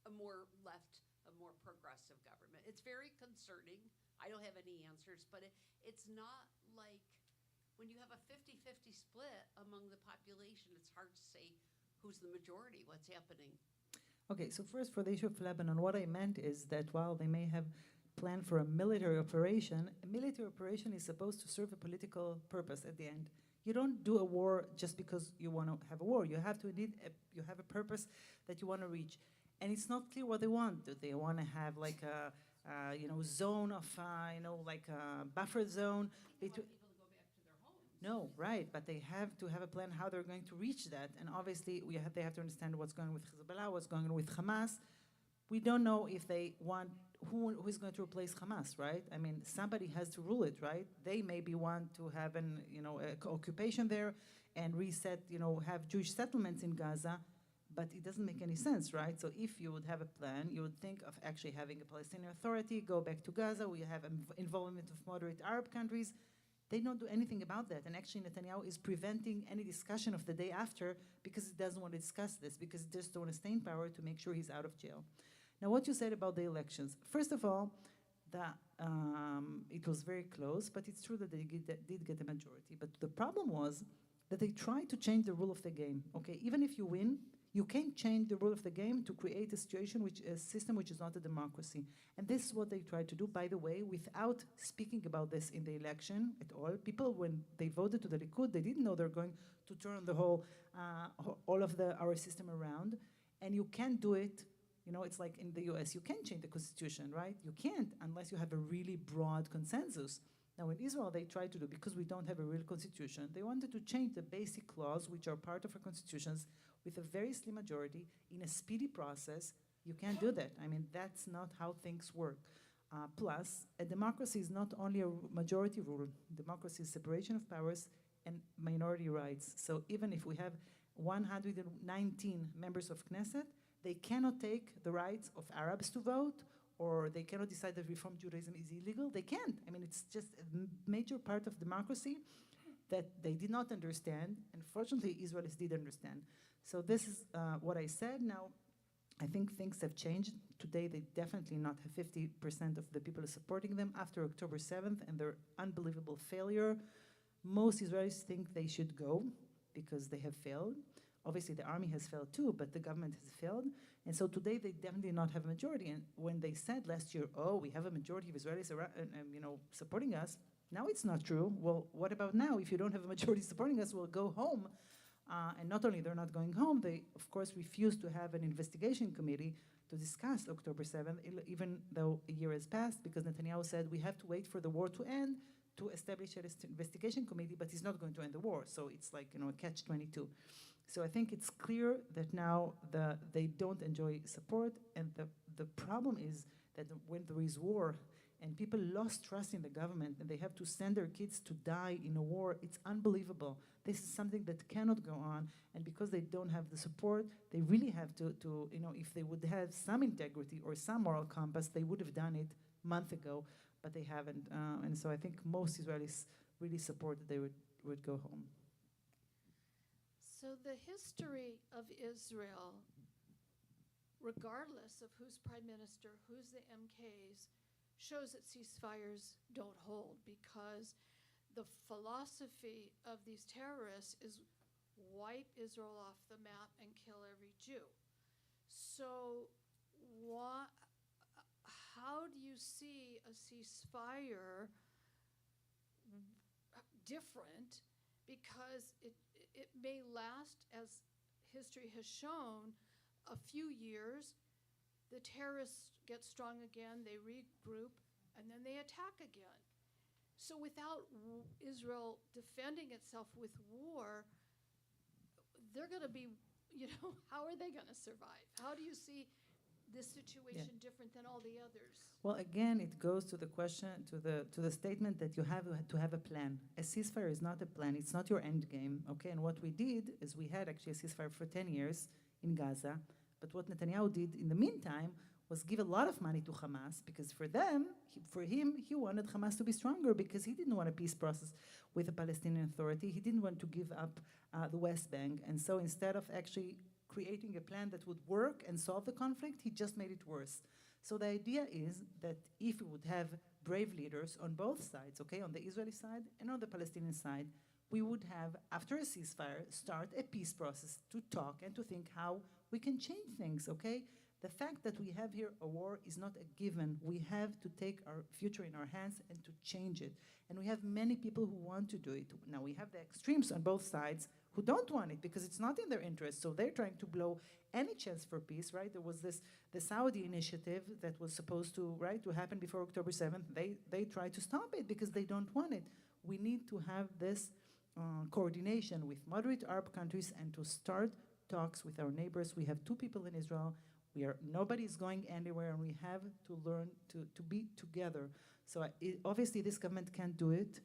a more left, a more progressive government. It's very concerning. I don't have any answers, but it's not like when you have a 50-50 split among the population, it's hard to say who's the majority, what's happening. Okay, so first for the issue of Lebanon, what I meant is that while they may have planned for a military operation is supposed to serve a political purpose at the end. You don't do a war just because you want to have a war. You have to you have a purpose that you want to reach. And it's not clear what they want. Do they want to have like a zone of, like a buffer zone? They want people to go back to their homes. No, right, but they have to have a plan how they're going to reach that. And obviously, they have to understand what's going on with Hezbollah, what's going on with Hamas. We don't know if they want, who is going to replace Hamas, right? I mean, somebody has to rule it, right? They maybe want to have an, occupation there and reset, have Jewish settlements in Gaza, but it doesn't make any sense, right? So if you would have a plan, you would think of actually having a Palestinian Authority, go back to Gaza, we have involvement of moderate Arab countries. They don't do anything about that. And actually Netanyahu is preventing any discussion of the day after because he doesn't want to discuss this, because he just don't want to stay in power to make sure he's out of jail. Now, what you said about the elections. First of all, it was very close, but it's true that they did get a majority. But the problem was that they tried to change the rule of the game. Okay, even if you win, you can't change the rule of the game to create a system which is not a democracy. And this is what they tried to do, by the way, without speaking about this in the election at all. People, when they voted to the Likud, they didn't know they're going to turn the whole, all of our system around. And you can't do it. It's like in the US, you can't change the constitution, right? You can't unless you have a really broad consensus. Now in Israel, they tried to do, because we don't have a real constitution, they wanted to change the basic laws, which are part of our constitutions, with a very slim majority in a speedy process. You can't do that. I mean, that's not how things work. Plus, a democracy is not only a majority rule. Democracy is separation of powers and minority rights. So even if we have 119 members of Knesset, they cannot take the rights of Arabs to vote, or they cannot decide that Reform Judaism is illegal. They can't. I mean, it's just a major part of democracy that they did not understand, and fortunately, Israelis did understand. So this is what I said. Now, I think things have changed. Today, they definitely not have 50% of the people supporting them after October 7th and their unbelievable failure. Most Israelis think they should go because they have failed. Obviously, the army has failed too, but the government has failed. And so today, they definitely not have a majority. And when they said last year, oh, we have a majority of Israelis around, supporting us, now it's not true. Well, what about now? If you don't have a majority supporting us, we'll go home. And not only they're not going home, they, of course, refused to have an investigation committee to discuss October 7th, even though a year has passed, because Netanyahu said we have to wait for the war to end to establish an investigation committee, but he's not going to end the war. So it's like, a catch-22. So I think it's clear that now they don't enjoy support, and the problem is that when there is war and people lost trust in the government and they have to send their kids to die in a war, it's unbelievable. This is something that cannot go on, and because they don't have the support, they really have to if they would have some integrity or some moral compass, they would have done it a month ago, but they haven't. And so I think most Israelis really support that they would go home. So the history of Israel regardless of who's prime minister, who's the MKs, shows that ceasefires don't hold, because the philosophy of these terrorists is wipe Israel off the map and kill every Jew. So how do you see a ceasefire different? Because it may last, as history has shown, a few years. The terrorists get strong again, they regroup, and then they attack again. So without Israel defending itself with war, they're going to be, how are they going to survive? How do you see this situation different than all the others? Well, again, it goes to the question, to the statement that you have to have a plan. A ceasefire is not a plan. It's not your end game, okay? And what we did is we had actually a ceasefire for 10 years in Gaza. But what Netanyahu did in the meantime was give a lot of money to Hamas, because for him, he wanted Hamas to be stronger, because he didn't want a peace process with the Palestinian Authority. He didn't want to give up the West Bank. And so instead of actually creating a plan that would work and solve the conflict, he just made it worse. So the idea is that if we would have brave leaders on both sides, okay, on the Israeli side and on the Palestinian side, we would have, after a ceasefire, start a peace process to talk and to think how we can change things, okay? The fact that we have here a war is not a given. We have to take our future in our hands and to change it. And we have many people who want to do it. Now, we have the extremes on both sides who don't want it because it's not in their interest. So they're trying to blow any chance for peace, right? There was the Saudi initiative that was supposed to, right, to happen before October 7th. They tried to stop it because they don't want it. We need to have this coordination with moderate Arab countries and to start talks with our neighbors. We have 2 people in Israel. Nobody's going anywhere, and we have to learn to be together. So obviously this government can't do it.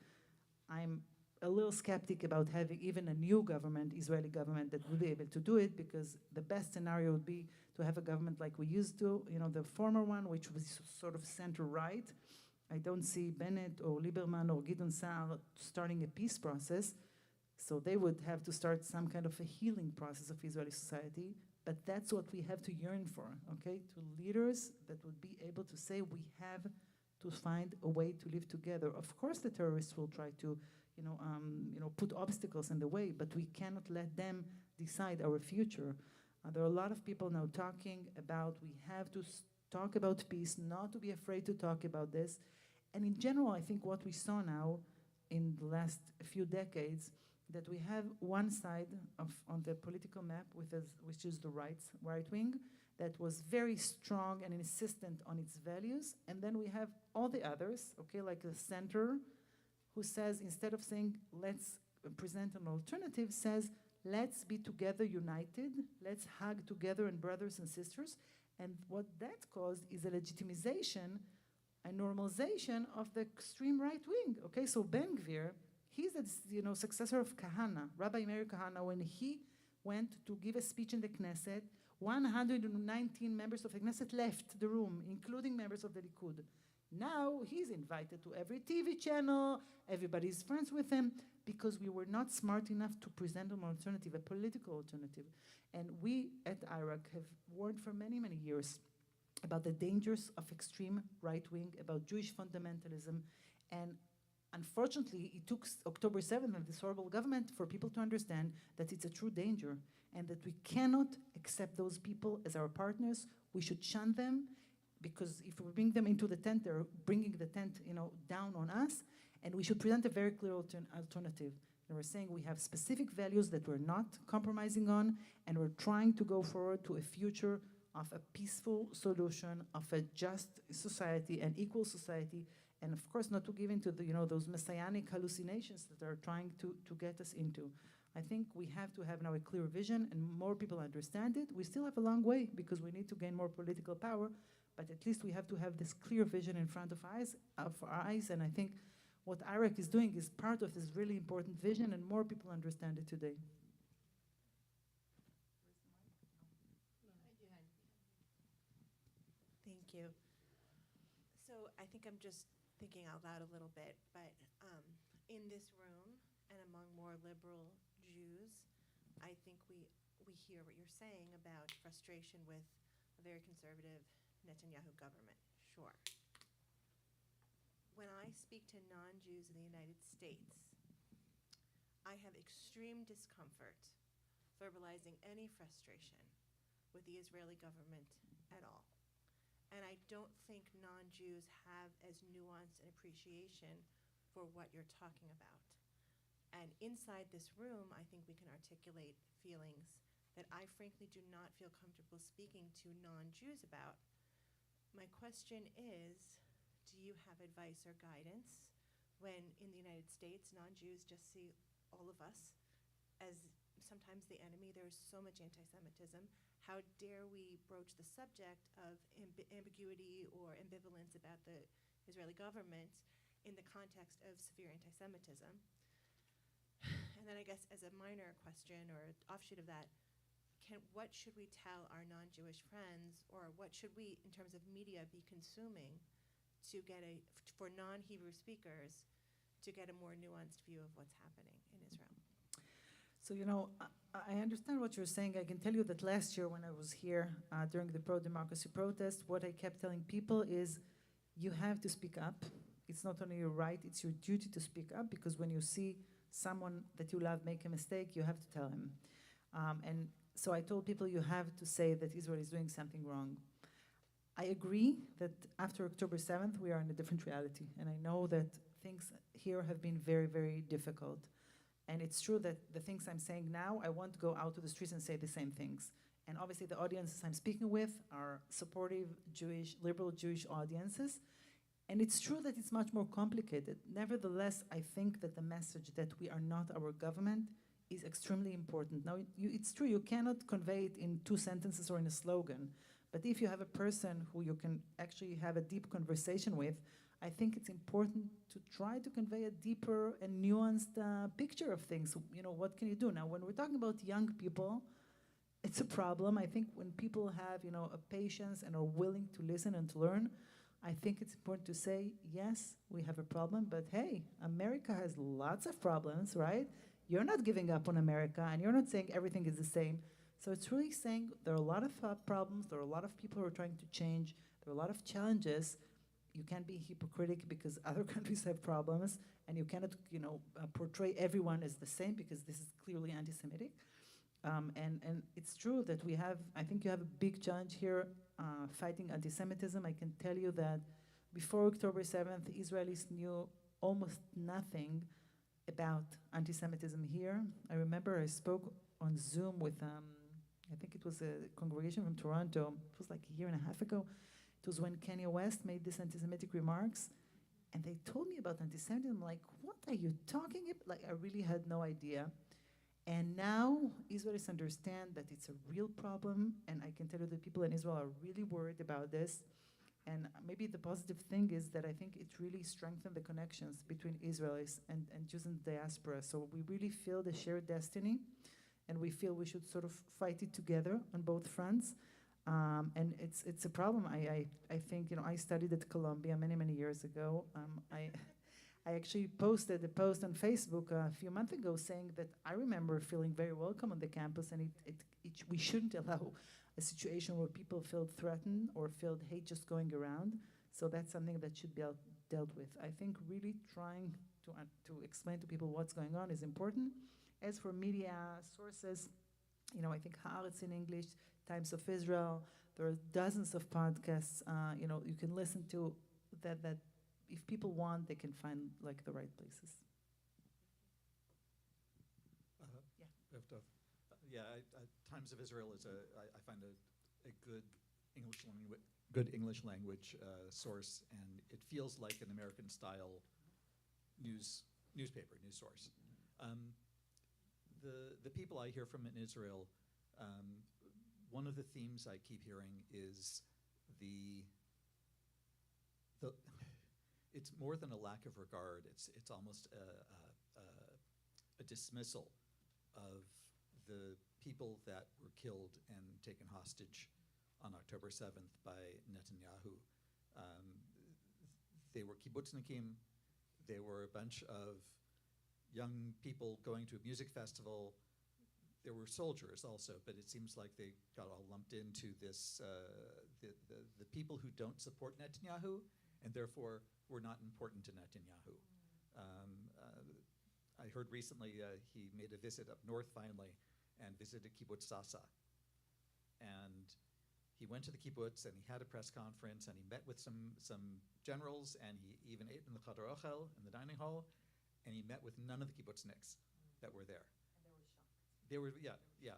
I'm a little skeptic about having even a new government, Israeli government, that will be able to do it, because the best scenario would be to have a government like we used to, the former one, which was sort of center-right. I don't see Bennett or Lieberman or Gideon Saar starting a peace process. So they would have to start some kind of a healing process of Israeli society. But that's what we have to yearn for, okay? To leaders that would be able to say we have to find a way to live together. Of course, the terrorists will try to, put obstacles in the way, but we cannot let them decide our future. There are a lot of people now talking about we have to talk about peace, not to be afraid to talk about this. And in general, I think what we saw now in the last few decades, that we have one side on the political map, which is the right wing, that was very strong and insistent on its values. And then we have all the others, okay, like the center, who says, instead of saying, let's present an alternative, says, let's be together united, let's hug together and brothers and sisters. And what that caused is a legitimization, a normalization of the extreme right wing, okay? So Ben Gvir, he's the successor of Kahana, Rabbi Meir Kahana. When he went to give a speech in the Knesset, 119 members of the Knesset left the room, including members of the Likud. Now he's invited to every TV channel, everybody's friends with him, because we were not smart enough to present an alternative, a political alternative. And we at IRAC have warned for many, many years about the dangers of extreme right wing, about Jewish fundamentalism. And unfortunately, it took October 7th and this horrible government for people to understand that it's a true danger and that we cannot accept those people as our partners. We should shun them, because if we bring them into the tent, they're bringing the tent, down on us. And we should present a very clear alternative. And we're saying we have specific values that we're not compromising on, and we're trying to go forward to a future of a peaceful solution, of a just society, an equal society, and of course not to give into the, those messianic hallucinations that are trying to get us into. I think we have to have now a clear vision, and more people understand it. We still have a long way because we need to gain more political power, but at least we have to have this clear vision in front of our eyes, and I think what IRAC is doing is part of this really important vision, and more people understand it today. Thank you. So I think I'm just thinking out loud a little bit, but in this room and among more liberal Jews, I think we hear what you're saying about frustration with a very conservative Netanyahu government, sure. When I speak to non-Jews in the United States, I have extreme discomfort verbalizing any frustration with the Israeli government at all. And I don't think non-Jews have as nuanced an appreciation for what you're talking about. And inside this room, I think we can articulate feelings that I frankly do not feel comfortable speaking to non-Jews about. My question is, do you have advice or guidance when in the United States, non-Jews just see all of us as sometimes the enemy? There's so much anti-Semitism. How dare we broach the subject of ambiguity or ambivalence about the Israeli government in the context of severe anti-Semitism? And then I guess as a minor question or offshoot of that, what should we tell our non-Jewish friends, or what should we, in terms of media, be consuming to get for non-Hebrew speakers, to get a more nuanced view of what's happening in Israel? So, I understand what you're saying. I can tell you that last year when I was here during the pro-democracy protest, what I kept telling people is you have to speak up. It's not only your right, it's your duty to speak up, because when you see someone that you love make a mistake, you have to tell him. And so I told people you have to say that Israel is doing something wrong. I agree that after October 7th, we are in a different reality. And I know that things here have been very, very difficult. And it's true that the things I'm saying now, I want to go out to the streets and say the same things. And obviously the audiences I'm speaking with are supportive Jewish, liberal Jewish audiences. And it's true that it's much more complicated. Nevertheless, I think that the message that we are not our government is extremely important. Now, it's true, you cannot convey it in 2 sentences or in a slogan. But if you have a person who you can actually have a deep conversation with, I think it's important to try to convey a deeper and nuanced picture of things. What can you do? Now, when we're talking about young people, it's a problem. I think when people have, a patience and are willing to listen and to learn, I think it's important to say, yes, we have a problem, but hey, America has lots of problems, right? You're not giving up on America, and you're not saying everything is the same. So it's really saying there are a lot of problems, there are a lot of people who are trying to change, there are a lot of challenges. You can't be hypocritic because other countries have problems, and you cannot, portray everyone as the same, because this is clearly anti-Semitic. And it's true that I think you have a big challenge here fighting anti-Semitism. I can tell you that before October 7th, Israelis knew almost nothing about anti-Semitism here. I remember I spoke on Zoom with, I think it was a congregation from Toronto. It was like a year and a half ago. It was when Kanye West made these anti-Semitic remarks, and they told me about anti-Semitism. I'm like, what are you talking about? Like, I really had no idea. And now Israelis understand that it's a real problem, and I can tell you that people in Israel are really worried about this. And maybe the positive thing is that I think it really strengthened the connections between Israelis and Jews in the diaspora. So we really feel the shared destiny, and we feel we should sort of fight it together on both fronts. And it's a problem. I think, I studied at Columbia many years ago. I actually posted a post on Facebook a few months ago saying that I remember feeling very welcome on the campus, and we shouldn't allow a situation where people feel threatened or feel hate just going around. So that's something that should be dealt with. I think really trying to explain to people what's going on is important. As for media sources, I think Haaretz in English, Times of Israel, there are dozens of podcasts, you can listen to that if people want, they can find the right places. Times of Israel is I find a good English language source, and it feels like an American style news source. The people I hear from in Israel, one of the themes I keep hearing is it's more than a lack of regard. It's almost a dismissal of the people that were killed and taken hostage on October 7th by Netanyahu. They were kibbutznikim. They were a bunch of young people going to a music festival. there were soldiers also, but it seems like they got all lumped into this, the people who don't support Netanyahu, and therefore were not important to Netanyahu. I heard recently he made a visit up north finally and visited Kibbutz Sasa. And he went to the kibbutz and he had a press conference and he met with some generals and he even ate in the Chadar Ochel, in the dining hall, and he met with none of the kibbutzniks that were there. And they were shocked. They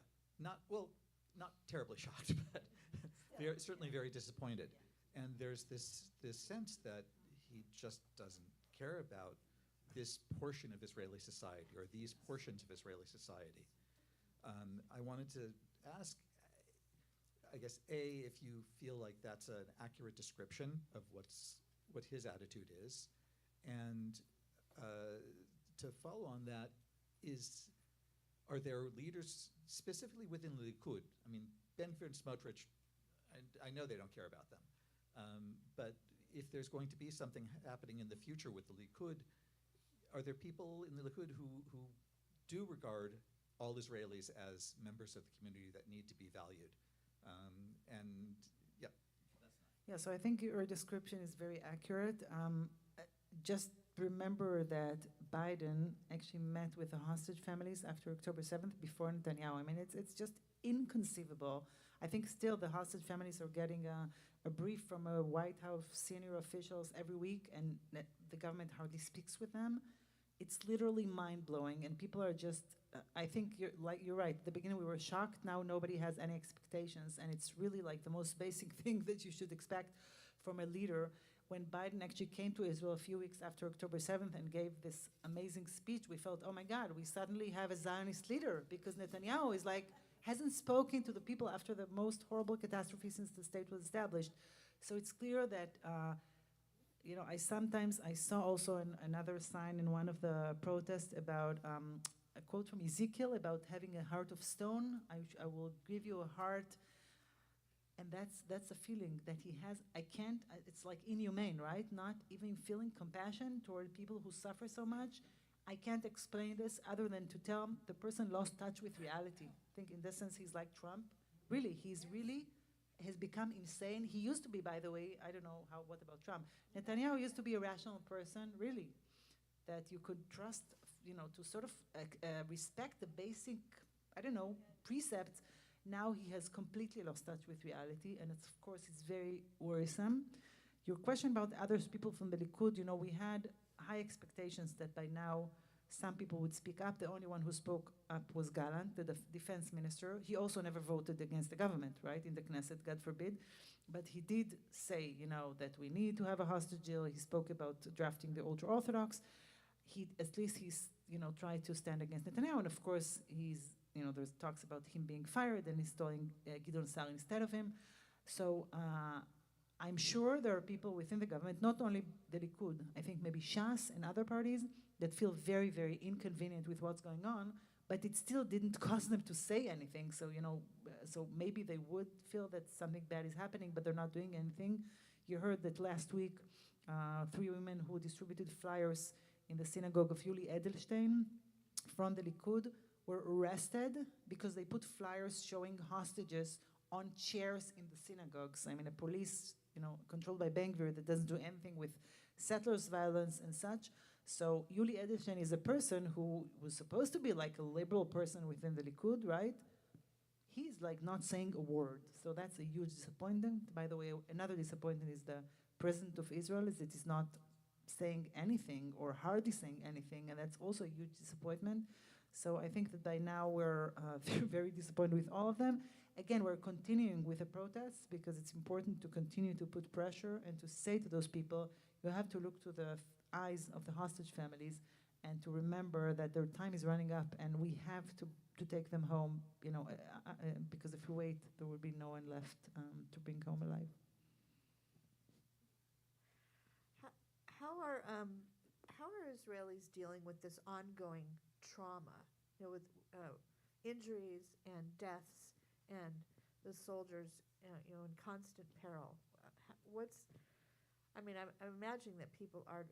were, not terribly shocked, but certainly very disappointed. Yeah. And there's this sense that he just doesn't care about this portion of Israeli society or these portions of Israeli society. I wanted to ask, I guess, A, if you feel like that's an accurate description of what his attitude is, and to follow on that are there leaders specifically within the Likud? I mean, Ben-Gvir and Smotrich, I know they don't care about them, but if there's going to be something happening in the future with the Likud, are there people in the Likud who do regard all Israelis as members of the community that need to be valued? Yeah, so I think your description is very accurate. Just remember that Biden actually met with the hostage families after October 7th before Netanyahu. I mean, it's just inconceivable. I think still the hostage families are getting a brief from a White House senior officials every week, and the government hardly speaks with them. It's literally mind-blowing, and people are just, I think you're right. At the beginning we were shocked. Now nobody has any expectations, and it's really like the most basic thing that you should expect from a leader. When Biden actually came to Israel a few weeks after October 7th and gave this amazing speech, we felt, oh my God, we suddenly have a Zionist leader, because Netanyahu is like, hasn't spoken to the people after the most horrible catastrophe since the state was established. So it's clear that, I saw also another sign in one of the protests about a quote from Ezekiel about having a heart of stone. I will give you a heart. And that's a feeling that he has. It's like inhumane, right? Not even feeling compassion toward people who suffer so much. I can't explain this other than to tell the person lost touch with reality. I think in this sense he's like Trump. Really, has become insane. He used to be, by the way, I don't know what about Trump? Netanyahu used to be a rational person, really, that you could trust, to sort of respect the basic, precepts. Now he has completely lost touch with reality, and of course it's very worrisome. Your question about other people from the Likud, we had high expectations that by now some people would speak up. The only one who spoke up was Gallant, the defense minister. He also never voted against the government, right, in the Knesset, God forbid. But he did say, that we need to have a hostage deal. He spoke about drafting the ultra-Orthodox. At least he's, tried to stand against Netanyahu. And of course, there's talks about him being fired and installing Gideon Sa'ar instead of him. So I'm sure there are people within the government, not only the Likud, I think maybe Shas and other parties, that feel very, very inconvenient with what's going on, but it still didn't cause them to say anything. So, so maybe they would feel that something bad is happening, but they're not doing anything. You heard that last week, 3 women who distributed flyers in the synagogue of Yuli Edelstein from the Likud were arrested because they put flyers showing hostages on chairs in the synagogues. I mean, a police, controlled by Ben-Gvir that doesn't do anything with settlers' violence and such. So Yuli Edelstein is a person who was supposed to be like a liberal person within the Likud, right? He's like not saying a word. So that's a huge disappointment. By the way, another disappointment is the president of Israel is that he's not saying anything or hardly saying anything, and that's also a huge disappointment. So I think that by now we're very, very disappointed with all of them. Again, we're continuing with the protests because it's important to continue to put pressure and to say to those people, you have to look to the eyes of the hostage families and to remember that their time is running up and we have to take them home, because if we wait, there will be no one left to bring home alive. How are Israelis dealing with this ongoing trauma, with injuries and deaths and the soldiers, in constant peril? I'm imagining that people are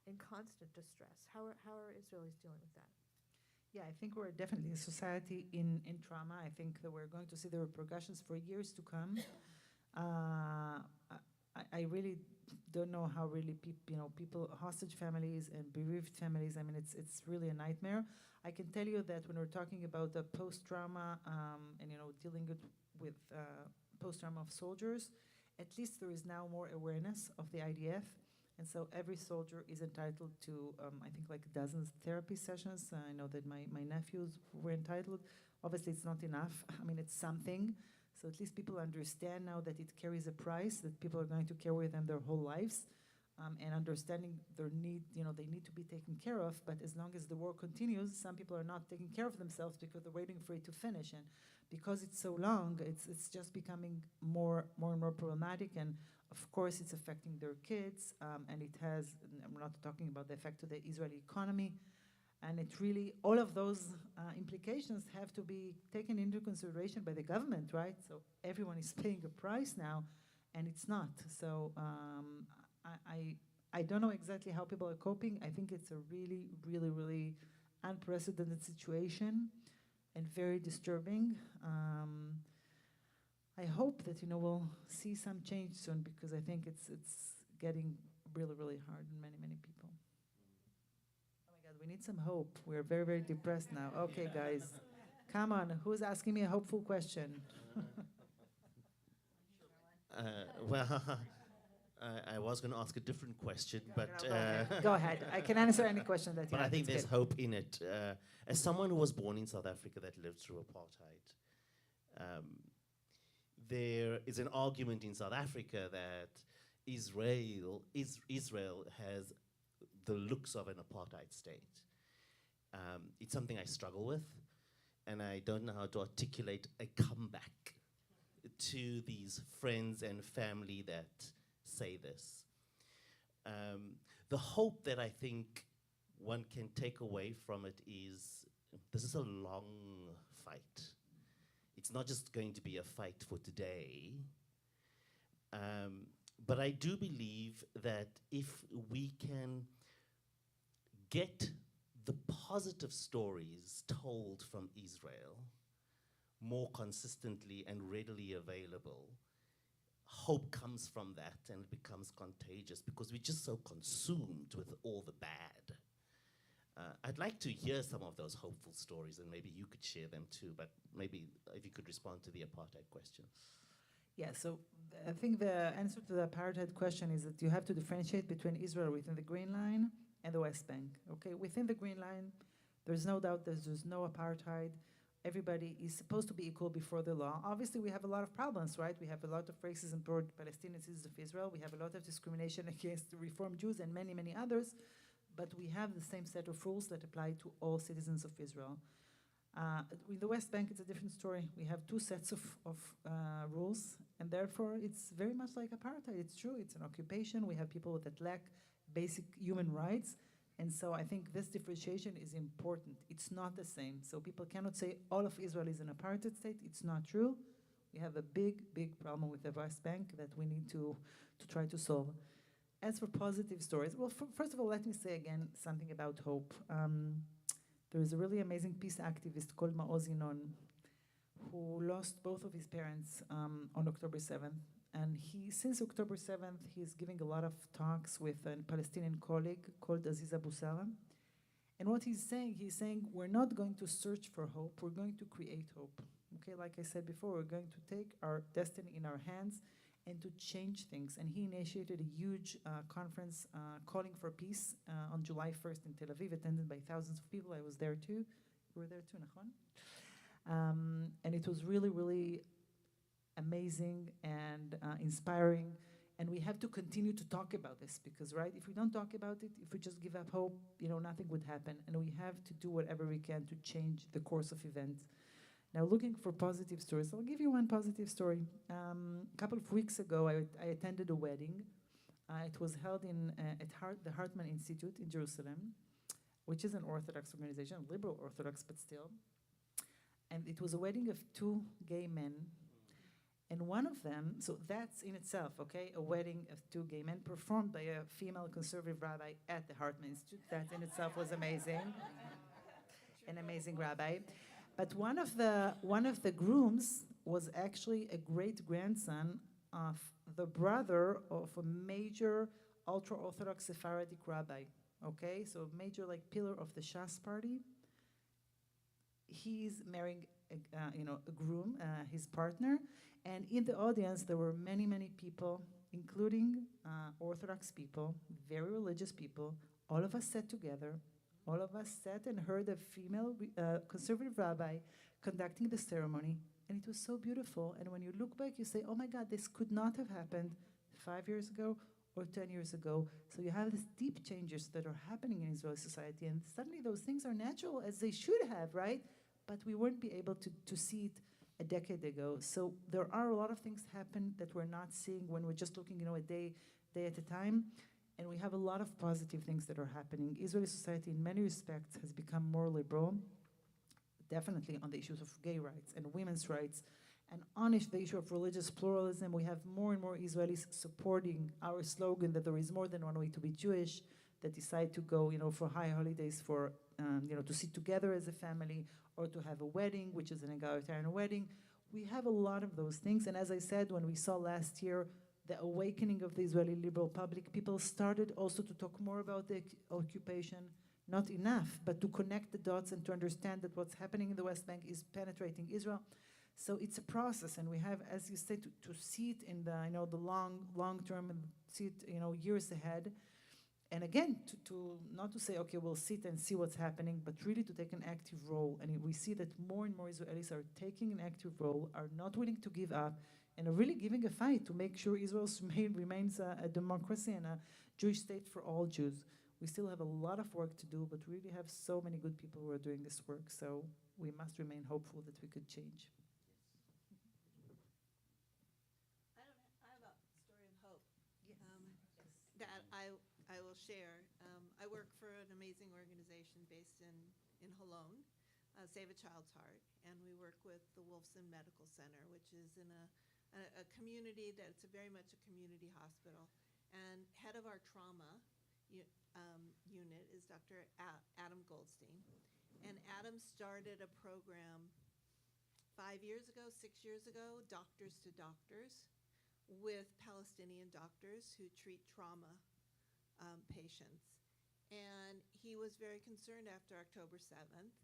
in constant distress. How are Israelis dealing with that? Yeah, I think we're definitely a society in trauma. I think that we're going to see the repercussions for years to come. I really don't know how really people, hostage families and bereaved families. I mean, it's really a nightmare. I can tell you that when we're talking about the post-trauma and dealing with post-trauma of soldiers, at least there is now more awareness of the IDF. And so every soldier is entitled to, I think, like dozens therapy sessions. I know that my nephews were entitled. Obviously, it's not enough. I mean, it's something. So at least people understand now that it carries a price, that people are going to carry with them their whole lives, and understanding their need, they need to be taken care of. But as long as the war continues, some people are not taking care of themselves because they're waiting for it to finish. And because it's so long, it's just becoming more and more problematic. And of course, it's affecting their kids, and it has, I'm not talking about the effect to the Israeli economy, and it really, all of those implications have to be taken into consideration by the government, right? So everyone is paying a price now, and it's not. So I don't know exactly how people are coping. I think it's a really, really, really unprecedented situation and very disturbing. I hope that we'll see some change soon, because I think it's getting really, really hard on many, many people. Oh my God, we need some hope. We're very, very depressed now. Okay, guys, come on. Who's asking me a hopeful question? Well, I was going to ask a different question, but Go ahead. I can answer any question that you but have. I think It's there's good. hope in it. As someone who was born in South Africa that lived through apartheid, there is an argument in South Africa that Israel has the looks of an apartheid state. It's something I struggle with, and I don't know how to articulate a comeback to these friends and family that say this. The hope that I think one can take away from it is this is a long fight. It's not just going to be a fight for today. But I do believe that if we can get the positive stories told from Israel more consistently and readily available, hope comes from that, and it becomes contagious because we're just so consumed with all the bad. I'd like to hear some of those hopeful stories, and maybe you could share them too, but maybe if you could respond to the apartheid question. Yeah, so I think the answer to the apartheid question is that you have to differentiate between Israel within the Green Line and the West Bank. Okay, within the Green Line, there's no doubt that there's no apartheid. Everybody is supposed to be equal before the law. Obviously, we have a lot of problems, right? We have a lot of racism toward Palestinian citizens of Israel. We have a lot of discrimination against Reform Jews and many, many others. But we have the same set of rules that apply to all citizens of Israel. With the West Bank, it's a different story. We have two sets of rules, and therefore it's very much like apartheid. It's true, it's an occupation. We have people that lack basic human rights, and so I think this differentiation is important. It's not the same. So people cannot say all of Israel is an apartheid state. It's not true. We have a big, big problem with the West Bank that we need to try to solve. As for positive stories, well, first of all, let me say again something about hope. There is a really amazing peace activist called Maoz Yinon who lost both of his parents on October 7th. And since October 7th, he's giving a lot of talks with a Palestinian colleague called Aziz Abu Salam. And what he's saying, we're not going to search for hope, we're going to create hope. Okay, like I said before, we're going to take our destiny in our hands and to change things. And he initiated a huge conference calling for peace on July 1st in Tel Aviv, attended by thousands of people. I was there too. You were there too, Nachon? And it was really, really amazing and inspiring. And we have to continue to talk about this because, right, if we don't talk about it, if we just give up hope, nothing would happen. And we have to do whatever we can to change the course of events. Now, looking for positive stories, I'll give you one positive story. A couple of weeks ago, I attended a wedding. It was held at the Hartman Institute in Jerusalem, which is an Orthodox organization, liberal Orthodox, but still. And it was a wedding of two gay men. And one of them, so that's in itself, okay, a wedding of two gay men performed by a female conservative rabbi at the Hartman Institute. That in itself was amazing. an amazing rabbi. But one of the grooms was actually a great-grandson of the brother of a major ultra-Orthodox Sephardic rabbi. Okay, so a major pillar of the Shas party. He's marrying a groom, his partner, and in the audience there were many, many people, including Orthodox people, very religious people. All of us sat together. All of us sat and heard a female conservative rabbi conducting the ceremony, and it was so beautiful. And when you look back, you say, oh my God, this could not have happened 5 years ago or 10 years ago. So you have these deep changes that are happening in Israeli society, and suddenly those things are natural as they should have, right? But we weren't be able to see it a decade ago. So there are a lot of things happen that we're not seeing when we're just looking, a day at a time. And we have a lot of positive things that are happening. Israeli society, in many respects, has become more liberal, definitely on the issues of gay rights and women's rights. And on the issue of religious pluralism, we have more and more Israelis supporting our slogan that there is more than one way to be Jewish, that decide to go, for high holidays, for, to sit together as a family, or to have a wedding, which is an egalitarian wedding. We have a lot of those things. And as I said, when we saw last year the awakening of the Israeli liberal public, people started also to talk more about the occupation. Not enough, but to connect the dots and to understand that what's happening in the West Bank is penetrating Israel. So it's a process, and we have, as you say, to see it in the long term, and see it years ahead. And again, to not to say, okay, we'll sit and see what's happening, but really to take an active role. And we see that more and more Israelis are taking an active role, are not willing to give up, and are really giving a fight to make sure Israel remains a democracy and a Jewish state for all Jews. We still have a lot of work to do, but we really have so many good people who are doing this work, so we must remain hopeful that we could change. I have a story of hope that I will share. I work for an amazing organization based in Holon, Save a Child's Heart, and we work with the Wolfson Medical Center, which is in a community that's very much a community hospital. And head of our trauma unit is Dr. Adam Goldstein. And Adam started a program 5 years ago, 6 years ago, Doctors to Doctors, with Palestinian doctors who treat trauma patients. And he was very concerned after October 7th.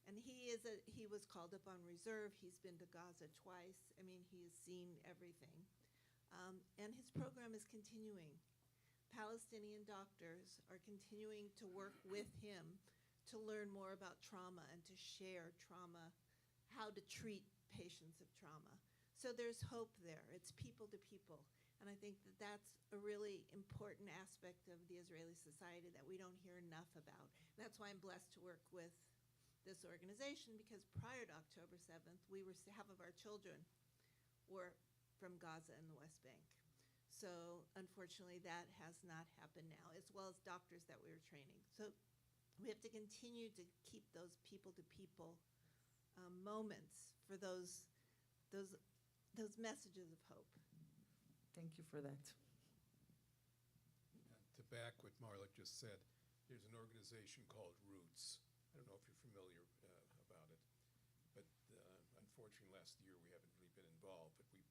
And he was called up on reserve. He's been to Gaza twice. I mean, he has seen everything. And his program is continuing. Palestinian doctors are continuing to work with him to learn more about trauma and to share trauma, how to treat patients of trauma. So there's hope there. It's people to people. And I think that that's a really important aspect of the Israeli society that we don't hear enough about. And that's why I'm blessed to work with this organization, because prior to October 7th, half of our children were from Gaza and the West Bank. So unfortunately, that has not happened now, as well as doctors that we were training. So we have to continue to keep those people-to-people moments for those messages of hope. Thank you for that. To back what Marla just said, there's an organization called Roots. I don't know if you're familiar about it, but unfortunately last year we haven't really been involved, but my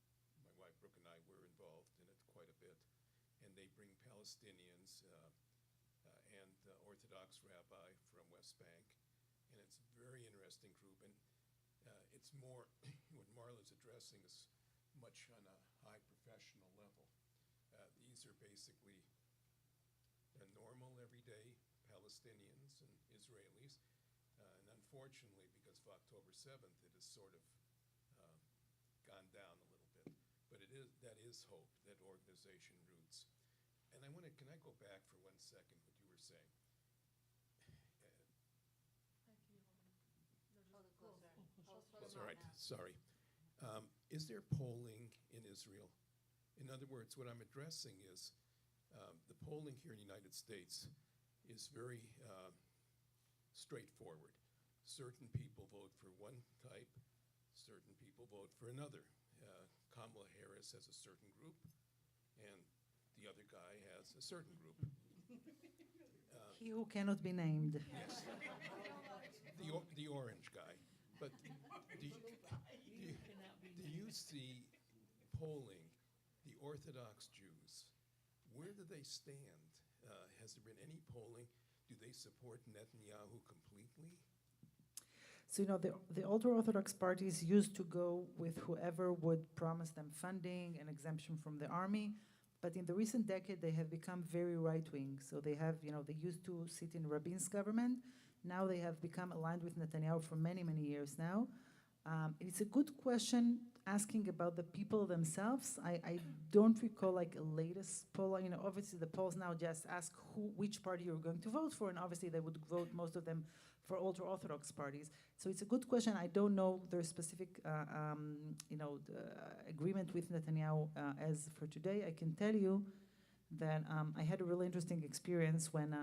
wife Brooke and I were involved in it quite a bit. And they bring Palestinians and Orthodox rabbi from West Bank, and it's a very interesting group. And it's more, what Marla's addressing is much on a high professional level. These are basically normal, everyday Palestinians and Israelis. And unfortunately, because of October 7th, it has sort of gone down a little bit. But that is hope, that organization Roots. And can I go back for 1 second, what you were saying? That's all right, sorry. Is there polling in Israel? In other words, what I'm addressing is the polling here in the United States is very straightforward. Certain people vote for one type, certain people vote for another. Kamala Harris has a certain group, and the other guy has a certain group. He who cannot be named. Yes. the orange guy. But do you see polling the Orthodox Jews? Where do they stand? Has there been any polling? Do they support Netanyahu completely? So, the ultra-Orthodox parties used to go with whoever would promise them funding and exemption from the army. But in the recent decade, they have become very right-wing. So they have, they used to sit in Rabin's government. Now they have become aligned with Netanyahu for many, many years now. It's a good question asking about the people themselves. I don't recall like a latest poll. Obviously the polls now just ask which party you're going to vote for, and obviously they would vote, most of them, for ultra-Orthodox parties. So it's a good question. I don't know their specific, agreement with Netanyahu as for today. I can tell you that I had a really interesting experience when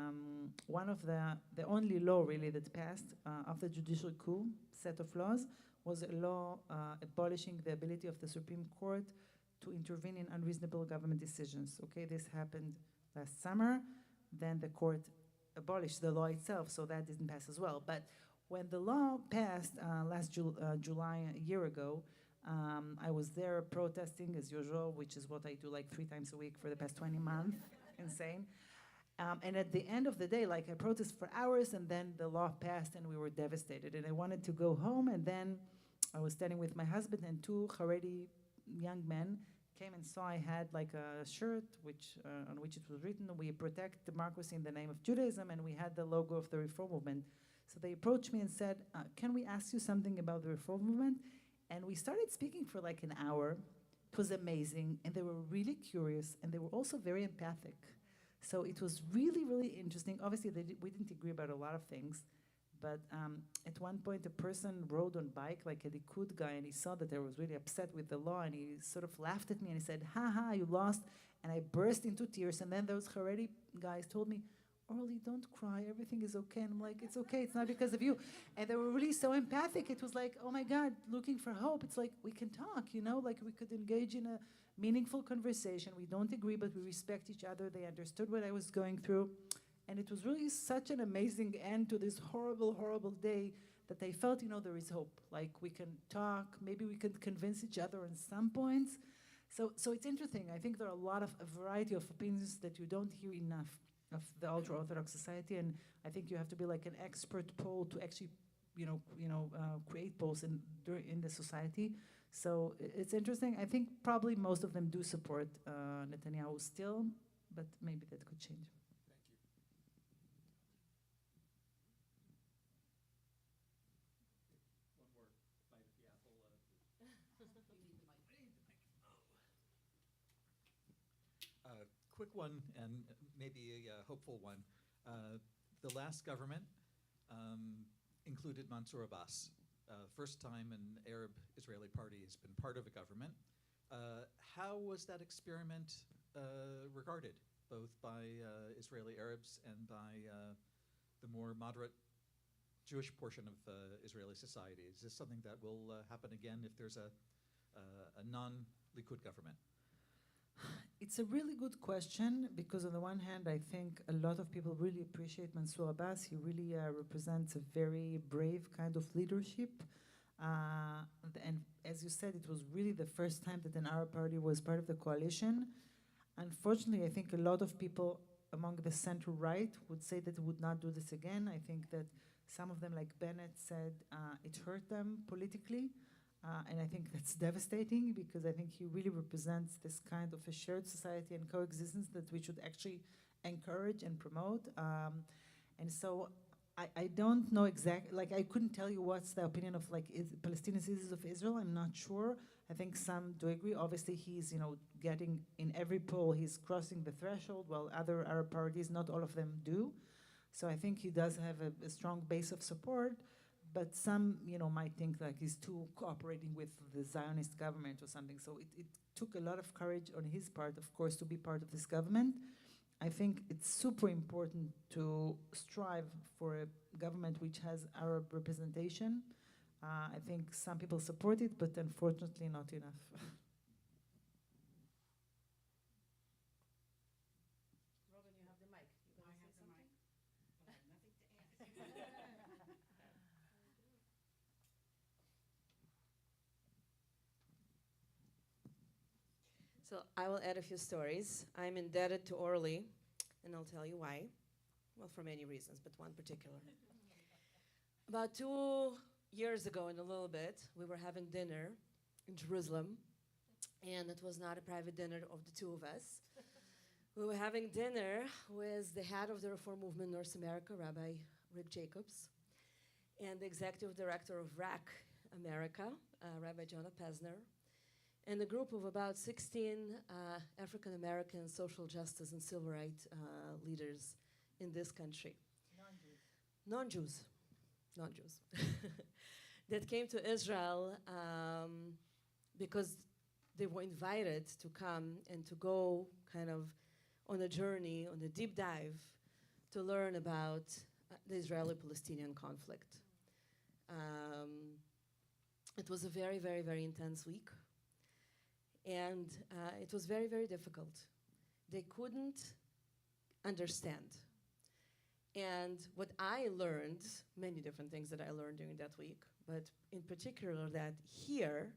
one of the only law really that passed after the judicial coup set of laws was a law abolishing the ability of the Supreme Court to intervene in unreasonable government decisions. Okay, this happened last summer. Then the court abolished the law itself, so that didn't pass as well. But when the law passed last July, a year ago, I was there protesting as usual, which is what I do like 3 times a week for the past 20 months. Insane. And at the end of the day, like I protested for hours, and then the law passed, and we were devastated. And I wanted to go home, and then I was standing with my husband, and 2 Haredi young men came and saw I had like a shirt on which it was written, "We protect democracy in the name of Judaism," and we had the logo of the Reform Movement. So they approached me and said, "Can we ask you something about the Reform Movement?" And we started speaking for like an hour. It was amazing, and they were really curious, and they were also very empathic. So it was really, really interesting. Obviously, we didn't agree about a lot of things, but at one point, a person rode on bike, like a Likud guy, and he saw that I was really upset with the law, and he sort of laughed at me, and he said, "Ha ha, you lost." And I burst into tears, and then those Haredi guys told me, "Orly, don't cry, everything is okay." And I'm like, "It's okay, it's not because of you." And they were really so empathic. It was like, oh my God, looking for hope. It's like, we can talk, like we could engage in a meaningful conversation. We don't agree, but we respect each other. They understood what I was going through. And it was really such an amazing end to this horrible, horrible day that I felt, there is hope. Like we can talk, maybe we can convince each other on some points. So it's interesting. I think there are a variety of opinions that you don't hear enough of the ultra-Orthodox society, and I think you have to be like an expert poll to actually, create polls in the society. So it's interesting. I think probably most of them do support Netanyahu still, but maybe that could change. Quick one, and maybe a hopeful one. The last government included Mansour Abbas. First time an Arab-Israeli party has been part of a government. How was that experiment regarded, both by Israeli Arabs and by the more moderate Jewish portion of Israeli society? Is this something that will happen again if there's a non-Likud government? It's a really good question because on the one hand, I think a lot of people really appreciate Mansour Abbas. He really represents a very brave kind of leadership. And as you said, it was really the first time that an Arab party was part of the coalition. Unfortunately, I think a lot of people among the center-right would say that it would not do this again. I think that some of them, like Bennett, said it hurt them politically. And I think that's devastating because I think he really represents this kind of a shared society and coexistence that we should actually encourage and promote. And so I don't know exactly, like I couldn't tell you what's the opinion of like Palestinian citizens of Israel. I'm not sure. I think some do agree. Obviously he's, getting in every poll, he's crossing the threshold while other Arab parties, not all of them do. So I think he does have a strong base of support. But some, might think like he's too cooperating with the Zionist government or something. So it took a lot of courage on his part, of course, to be part of this government. I think it's super important to strive for a government which has Arab representation. I think some people support it, but unfortunately not enough. Robin, you have the mic. You want to say something? I have nothing to add. So I will add a few stories. I'm indebted to Orly, and I'll tell you why. Well, for many reasons, but one particular. About 2 years ago, in a little bit, we were having dinner in Jerusalem, and it was not a private dinner of the two of us. We were having dinner with the head of the Reform Movement North America, Rabbi Rick Jacobs, and the executive director of RAC America, Rabbi Jonah Pesner, and a group of about 16 African American social justice and civil rights leaders in this country. Non-Jews. Non-Jews. That came to Israel because they were invited to come and to go kind of on a journey, on a deep dive, to learn about the Israeli-Palestinian conflict. It was a very, very, very intense week. And it was very, very difficult. They couldn't understand. And what I learned, many different things that I learned during that week, but in particular that here,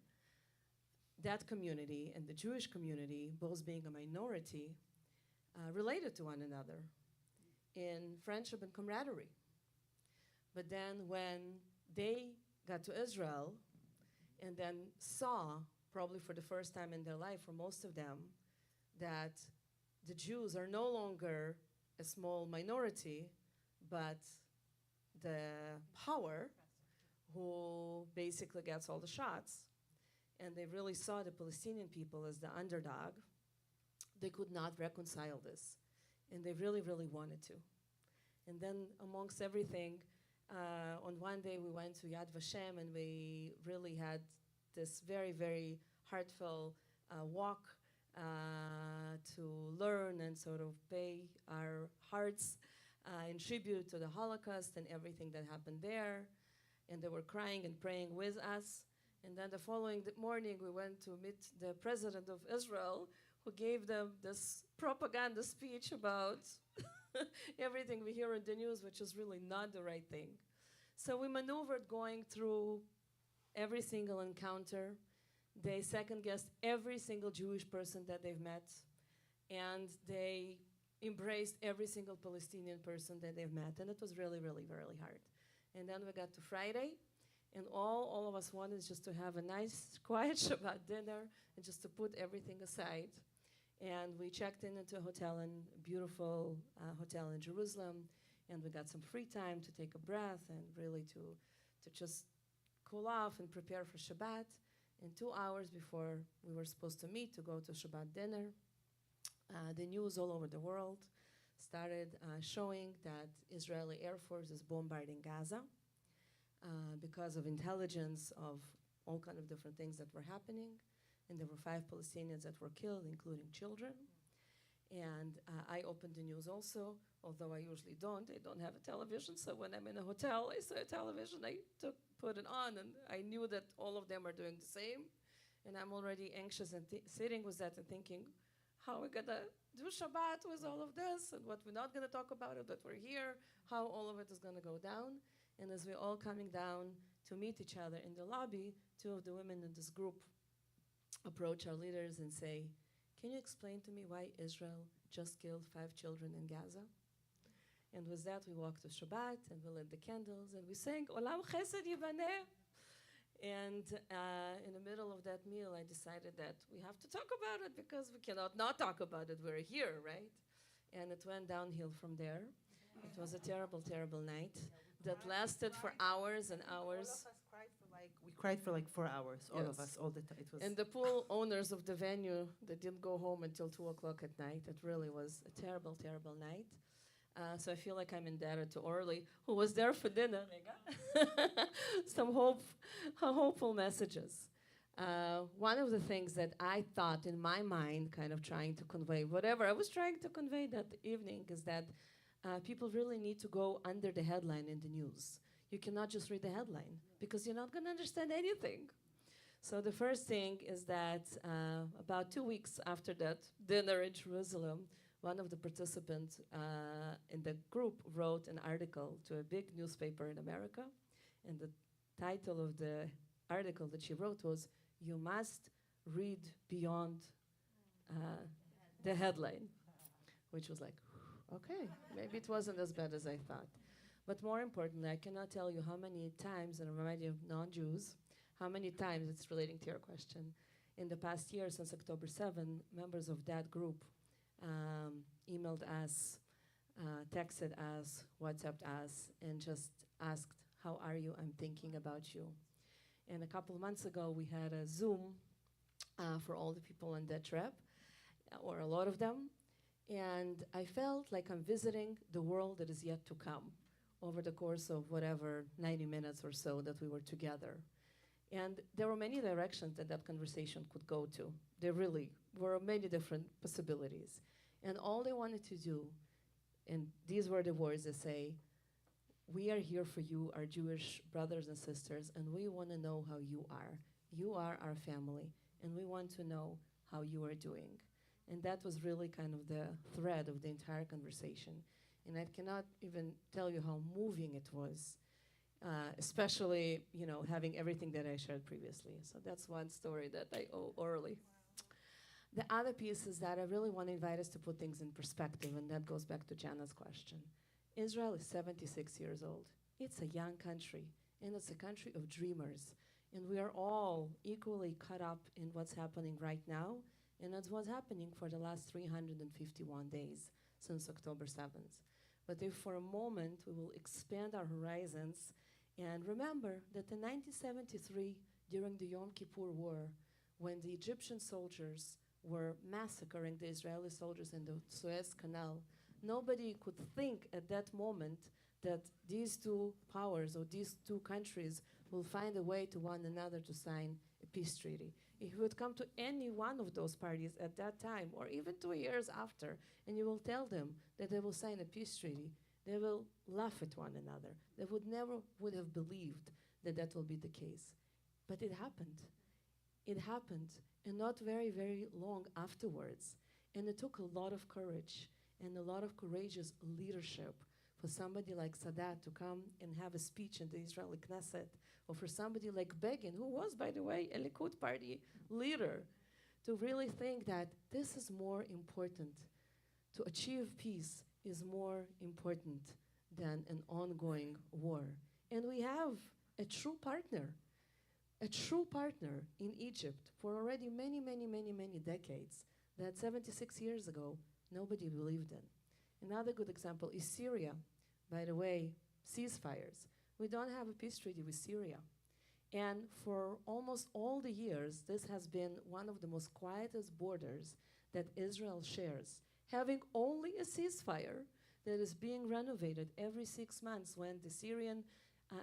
that community and the Jewish community, both being a minority, related to one another in friendship and camaraderie. But then when they got to Israel and then saw, probably for the first time in their life, for most of them, that the Jews are no longer a small minority, but the power who basically gets all the shots, and they really saw the Palestinian people as the underdog, they could not reconcile this. And they really, really wanted to. And then amongst everything, on one day we went to Yad Vashem and we really had this very, very heartfelt walk to learn and sort of pay our hearts in tribute to the Holocaust and everything that happened there. And they were crying and praying with us. And then the following morning, we went to meet the president of Israel, who gave them this propaganda speech about everything we hear in the news, which is really not the right thing. So we maneuvered going through every single encounter. They second-guessed every single Jewish person that they've met, and they embraced every single Palestinian person that they've met, and it was really, really, really hard. And then we got to Friday, and all of us wanted just to have a nice, quiet Shabbat dinner and just to put everything aside. And we checked into a hotel, in a beautiful hotel in Jerusalem, and we got some free time to take a breath and really to just cool off and prepare for Shabbat. And 2 hours before we were supposed to meet to go to Shabbat dinner, the news all over the world started showing that Israeli Air Force is bombarding Gaza because of intelligence of all kind of different things that were happening. And there were 5 Palestinians that were killed, including children. And I opened the news also, although I usually don't. I don't have a television, so when I'm in a hotel, I saw a television, I put it on, and I knew that all of them are doing the same. And I'm already anxious and sitting with that and thinking, how are we gonna do Shabbat with all of this, and what we're not gonna talk about it, that we're here, how all of it is gonna go down. And as we're all coming down to meet each other in the lobby, 2 of the women in this group approach our leaders and say, can you explain to me why Israel just killed 5 children in Gaza? And with that, we walked to Shabbat, and we lit the candles, and we sang, Olam Chesed Yibaneh. And in the middle of that meal, I decided that we have to talk about it because we cannot not talk about it. We're here, right? And it went downhill from there. It was a terrible, terrible night that lasted for hours and hours. We cried for like 4 hours, all of Yes. us, all the time. It was And the pool owners of the venue, they didn't go home until 2 o'clock at night. It really was a terrible, terrible night. So I feel like I'm indebted to Orly, who was there for dinner. Some hopeful messages. One of the things that I thought in my mind, kind of trying to convey, whatever I was trying to convey that evening, is that people really need to go under the headline in the news. You cannot just read the headline because you're not going to understand anything. So the first thing is that about 2 weeks after that dinner in Jerusalem, one of the participants in the group wrote an article to a big newspaper in America, and the title of the article that she wrote was, "You must read beyond the headline, which was like, okay, maybe it wasn't as bad as I thought. But more importantly, I cannot tell you how many times, and I remind you of non-Jews, how many times, it's relating to your question, in the past year since October 7, members of that group emailed us, texted us, WhatsApped us, and just asked, how are you? I'm thinking about you. And a couple of months ago, we had a Zoom for all the people on that trip, or a lot of them, and I felt like I'm visiting the world that is yet to come over the course of whatever, 90 minutes or so that we were together. And there were many directions that that conversation could go to. There really were many different possibilities. And all they wanted to do, and these were the words they say, we are here for you, our Jewish brothers and sisters, and we want to know how you are. You are our family, and we want to know how you are doing. And that was really kind of the thread of the entire conversation. And I cannot even tell you how moving it was, especially, having everything that I shared previously. So that's one story that I owe Orly. The other piece is that I really want to invite us to put things in perspective, and that goes back to Jana's question. Israel is 76 years old. It's a young country, and it's a country of dreamers. And we are all equally caught up in what's happening right now, and that's what's happening for the last 351 days since October 7th. But if for a moment we will expand our horizons and remember that in 1973, during the Yom Kippur War, when the Egyptian soldiers were massacring the Israeli soldiers in the Suez Canal, nobody could think at that moment that these two powers or these two countries will find a way to one another to sign a peace treaty. If you would come to any one of those parties at that time, or even 2 years after, and you will tell them that they will sign a peace treaty, they will laugh at one another. They would never would have believed that that will be the case. But it happened. It happened, and not very, very long afterwards. And it took a lot of courage and a lot of courageous leadership for somebody like Sadat to come and have a speech in the Israeli Knesset, or for somebody like Begin, who was, by the way, a Likud party leader, to really think that this is more important. To achieve peace is more important than an ongoing war. And we have a true partner in Egypt for already many, many, many, many decades that 76 years ago, nobody believed in. Another good example is Syria. By the way, ceasefires. We don't have a peace treaty with Syria. And for almost all the years, this has been one of the most quietest borders that Israel shares, having only a ceasefire that is being renovated every 6 months when the Syrian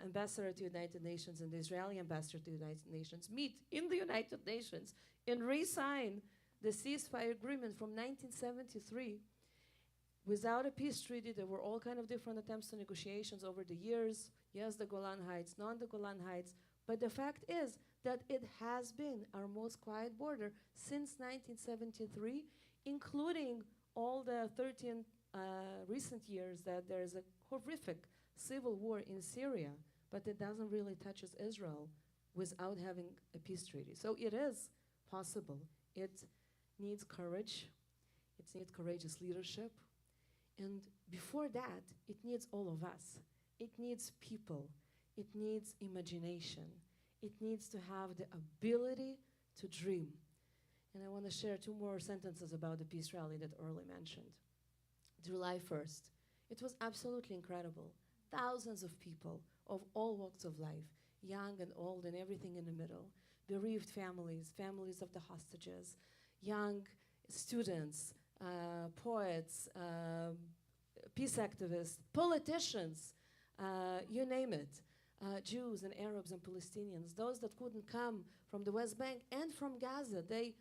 ambassador to the United Nations and the Israeli ambassador to the United Nations meet in the United Nations and re-sign the ceasefire agreement from 1973. Without a peace treaty, there were all kinds of different attempts to negotiations over the years. Yes, the Golan Heights, not the Golan Heights. But the fact is that it has been our most quiet border since 1973, including all the 13 recent years that there is a horrific civil war in Syria, but it doesn't really touch Israel without having a peace treaty. So it is possible. It needs courage. It needs courageous leadership. And before that, it needs all of us. It needs people. It needs imagination. It needs to have the ability to dream. And I want to share 2 more sentences about the peace rally that Orly mentioned. July 1st. It was absolutely incredible. Thousands of people of all walks of life, young and old and everything in the middle, bereaved families, families of the hostages, young students, poets, peace activists, politicians, you name it, Jews and Arabs and Palestinians, those that couldn't come from the West Bank and from Gaza, they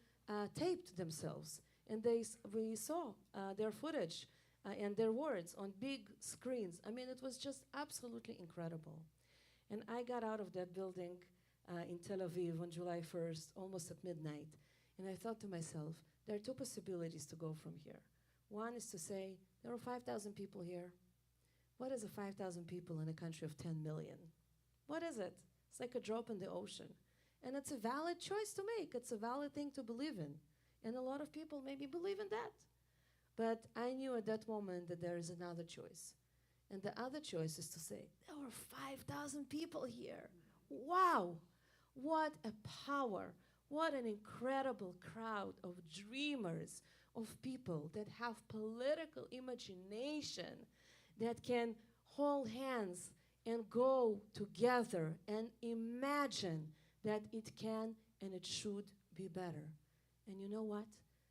taped themselves, and we saw their footage and their words on big screens. I mean, it was just absolutely incredible. And I got out of that building in Tel Aviv on July 1st, almost at midnight, and I thought to myself, there are 2 possibilities to go from here. One is to say, there are 5,000 people here. What is 5,000 people in a country of 10 million? What is it? It's like a drop in the ocean. And it's a valid choice to make. It's a valid thing to believe in. And a lot of people maybe believe in that. But I knew at that moment that there is another choice. And the other choice is to say, there were 5,000 people here. Wow, what a power. What an incredible crowd of dreamers, of people that have political imagination, that can hold hands and go together and imagine that it can and it should be better. And you know what?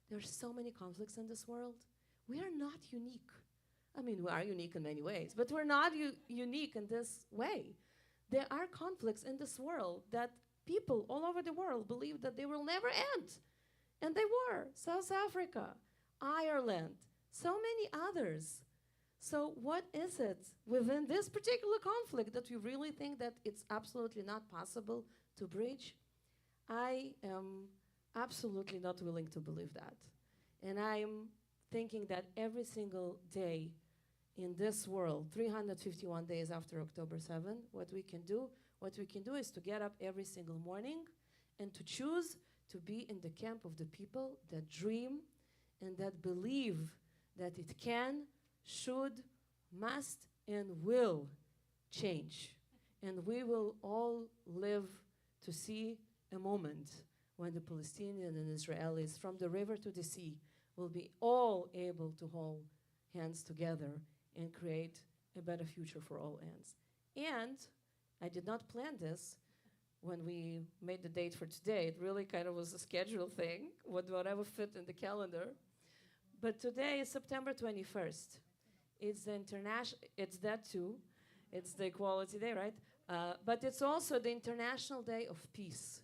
There's so many conflicts in this world. We are not unique. I mean, we are unique in many ways, but we're not unique in this way. There are conflicts in this world that people all over the world believe that they will never end. And they were. South Africa, Ireland, so many others. So what is it within this particular conflict that you really think that it's absolutely not possible to bridge? I am absolutely not willing to believe that. And I'm thinking that every single day in this world, 351 days after October 7, what we can do is to get up every single morning and to choose to be in the camp of the people that dream and that believe that it can, should, must, and will change. And we will all live to see a moment when the Palestinians and Israelis, from the river to the sea, will be all able to hold hands together and create a better future for all ends. And I did not plan this when we made the date for today. It really kind of was a schedule thing, whatever fit in the calendar. But today is September 21st. It's the it's that too. It's the Equality Day, right? But it's also the International Day of Peace.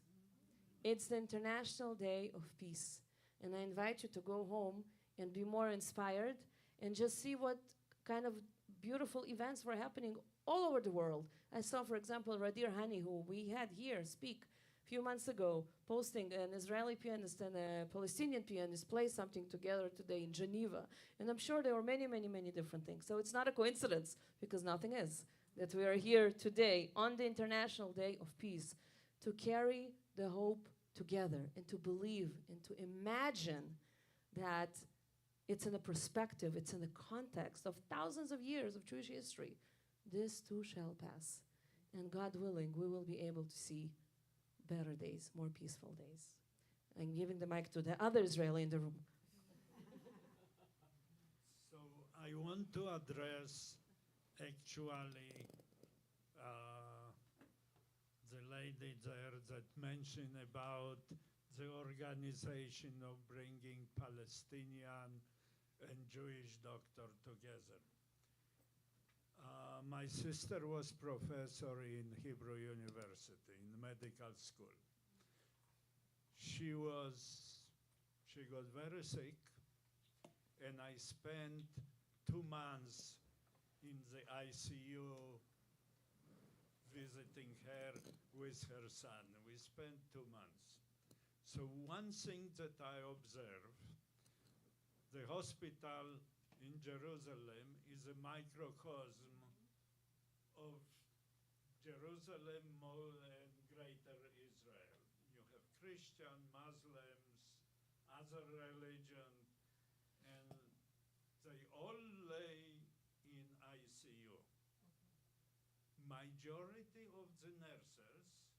It's the International Day of Peace. And I invite you to go home and be more inspired and just see what kind of beautiful events were happening all over the world. I saw, for example, Radir Hani, who we had here speak a few months ago, posting an Israeli pianist and a Palestinian pianist play something together today in Geneva. And I'm sure there were many, many, many different things. So it's not a coincidence, because nothing is, that we are here today on the International Day of Peace to carry the hope together and to believe and to imagine that it's in a perspective, it's in the context of thousands of years of Jewish history. This too shall pass. And God willing, we will be able to see better days, more peaceful days. I'm giving the mic to the other Israeli in the room. So I want to address actually the lady there that mentioned about the organization of bringing Palestinian and Jewish doctor together. My sister was professor in Hebrew University, in medical school. She got very sick, and I spent 2 months in the ICU visiting her with her son. We spent 2 months. So one thing that I observed, the hospital in Jerusalem is a microcosm of Jerusalem, Mall, and Greater Israel. You have Christian, Muslims, other religion, and they all lay in ICU. Majority of the nurses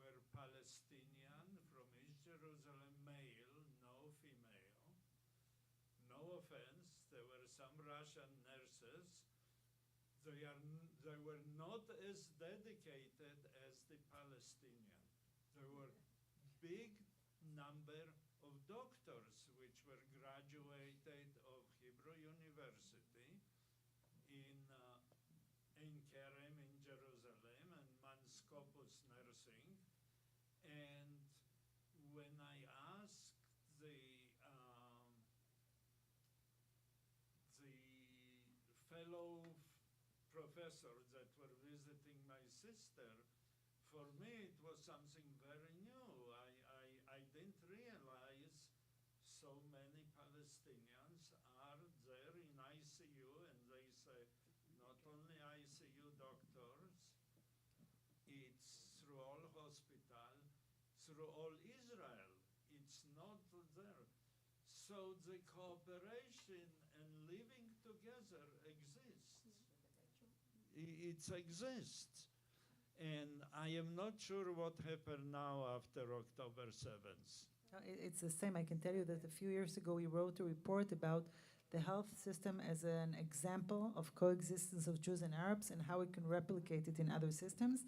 were Palestinian from East Jerusalem, male, no female. No offense, there were some Russian nurses. They were not as dedicated as the Palestinian. There were big number of doctors which were graduated of Hebrew University in Kerem in Jerusalem and Manskopus Nursing. And when I asked the fellow professors that were visiting my sister, for me it was something very new. I didn't realize so many Palestinians are there in ICU, and they say not only ICU doctors, it's through all hospital, through all Israel. It's not there. So the cooperation and living together exists. It exists. And I am not sure what happened now after October 7th. It's the same. I can tell you that a few years ago we wrote a report about the health system as an example of coexistence of Jews and Arabs and how we can replicate it in other systems.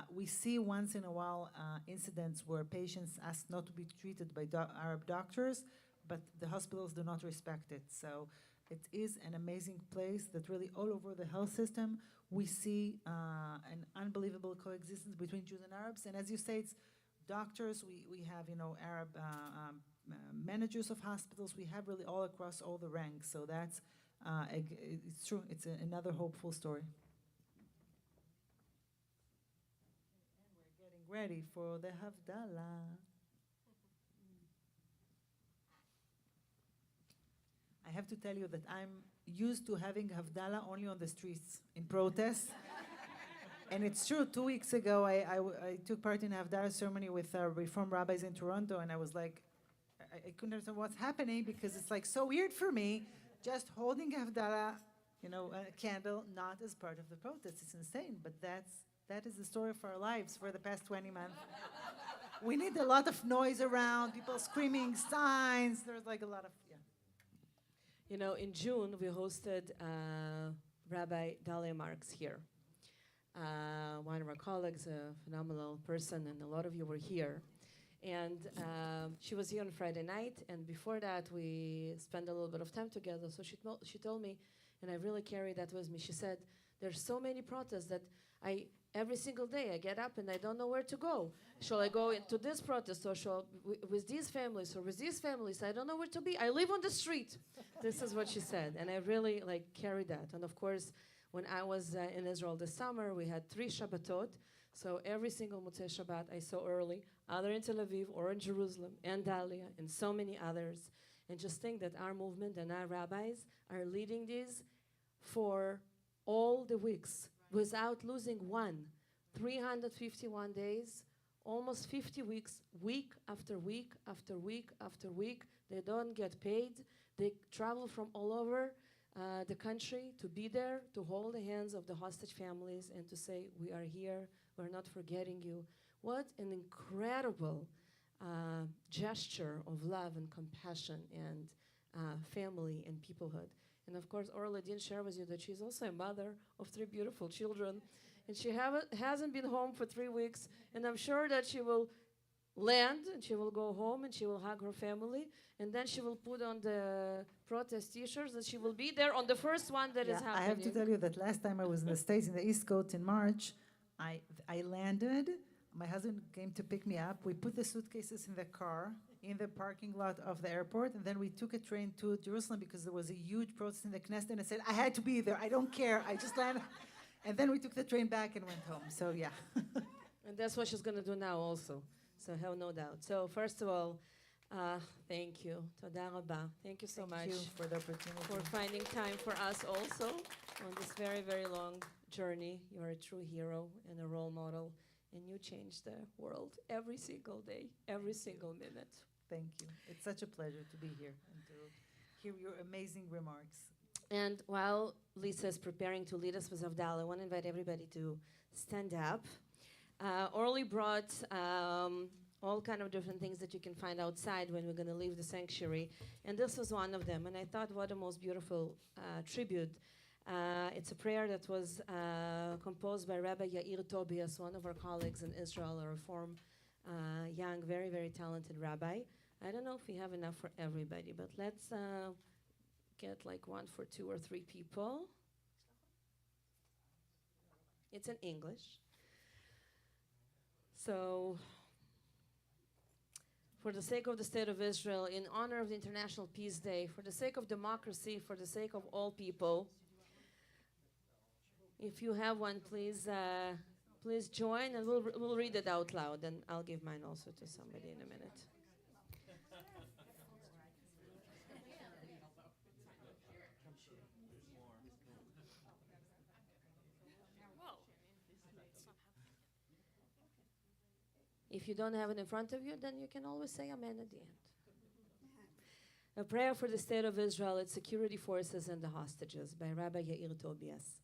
We see once in a while incidents where patients ask not to be treated by Arab doctors, but the hospitals do not respect it. So it is an amazing place that really all over the health system we see an unbelievable coexistence between Jews and Arabs. And as you say, it's doctors, we have, Arab managers of hospitals, we have really all across all the ranks. So that's, it's true, it's another hopeful story. And we're getting ready for the Havdalah. I have to tell you that I'm used to having Havdalah only on the streets in protests. And it's true, 2 weeks ago, I took part in a Havdalah ceremony with Reform rabbis in Toronto, and I was like, I couldn't understand what's happening because it's like so weird for me, just holding Havdalah, a candle, not as part of the protest. It's insane, but that is the story of our lives for the past 20 months. We need a lot of noise around, people screaming, signs, there's like a lot of, In June, we hosted Rabbi Dalia Marks here. One of our colleagues, a phenomenal person, and a lot of you were here. And she was here on Friday night, and before that, we spent a little bit of time together. So she told me, and I really carry that with me, she said, there's so many protests that every single day I get up and I don't know where to go. Shall I go into this protest or with these families or with these families? I don't know where to be. I live on the street. This is what she said, and I really carry that. And of course, when I was in Israel this summer, we had 3 Shabbatot. So every single Motzei Shabbat I saw early, either in Tel Aviv or in Jerusalem and Dalia and so many others. And just think that our movement and our rabbis are leading these for all the weeks without losing one. 351 days, almost 50 weeks, week after week after week after week. They don't get paid. They travel from all over the country to be there, to hold the hands of the hostage families and to say, we are here, we're not forgetting you. What an incredible gesture of love and compassion and family and peoplehood. And of course, Orly didn't share with you that she's also a mother of 3 beautiful children. And she hasn't been home for 3 weeks. And I'm sure that she will land and she will go home and she will hug her family. And then she will put on the protest t-shirts and she will be there on the first one that is happening. I have to tell you that last time I was in the States, in the East Coast in March, I landed. My husband came to pick me up. We put the suitcases in the car in the parking lot of the airport, and then we took a train to Jerusalem because there was a huge protest in the Knesset, and I said, I had to be there. I don't care. I just landed. And then we took the train back and went home. So, yeah. And that's what she's going to do now also. So have no doubt. So first of all, thank you. Toda rabba. Thank you so much. Thank you for the opportunity. For finding time for us also on this very, very long journey. You're a true hero and a role model. And you change the world every single day, every single minute. Thank you. It's such a pleasure to be here and to hear your amazing remarks. And while Lisa is preparing to lead us with Havdalah, I want to invite everybody to stand up. Orly brought all kind of different things that you can find outside when we're going to leave the sanctuary. And this was one of them. And I thought, what a most beautiful tribute. It's a prayer that was composed by Rabbi Yair Tobias, one of our colleagues in Israel, a Reform young, very, very talented rabbi. I don't know if we have enough for everybody, but let's get like one for 2 or 3 people. It's in English. So, for the sake of the State of Israel, in honor of the International Peace Day, for the sake of democracy, for the sake of all people, if you have one, please join, and we'll read it out loud, and I'll give mine also to somebody in a minute. If you don't have it in front of you, then you can always say amen at the end. A prayer for the state of Israel, its security forces, and the hostages by Rabbi Yair Tobias.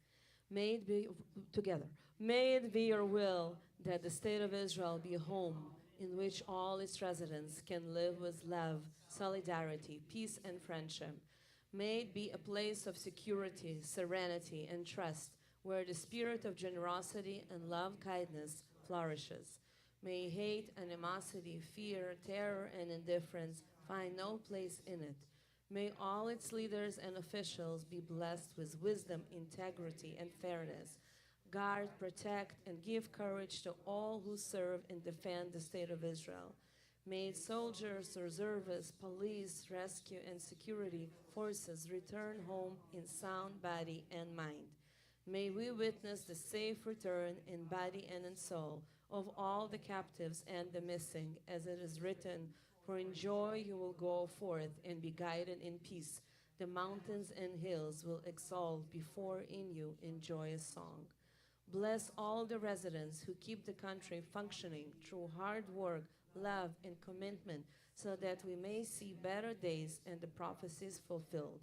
May it be together. May it be your will that the state of Israel be a home in which all its residents can live with love, solidarity, peace, and friendship. May it be a place of security, serenity, and trust, where the spirit of generosity and love-kindness flourishes. May hate, animosity, fear, terror, and indifference find no place in it. May all its leaders and officials be blessed with wisdom, integrity, and fairness. Guard, protect, and give courage to all who serve and defend the state of Israel. May its soldiers, reservists, police, rescue, and security forces return home in sound body and mind. May we witness the safe return in body and in soul of all the captives and the missing, as it is written, for in joy you will go forth and be guided in peace. The mountains and hills will exalt before in you in joyous song. Bless all the residents who keep the country functioning through hard work, love, and commitment, so that we may see better days and the prophecies fulfilled.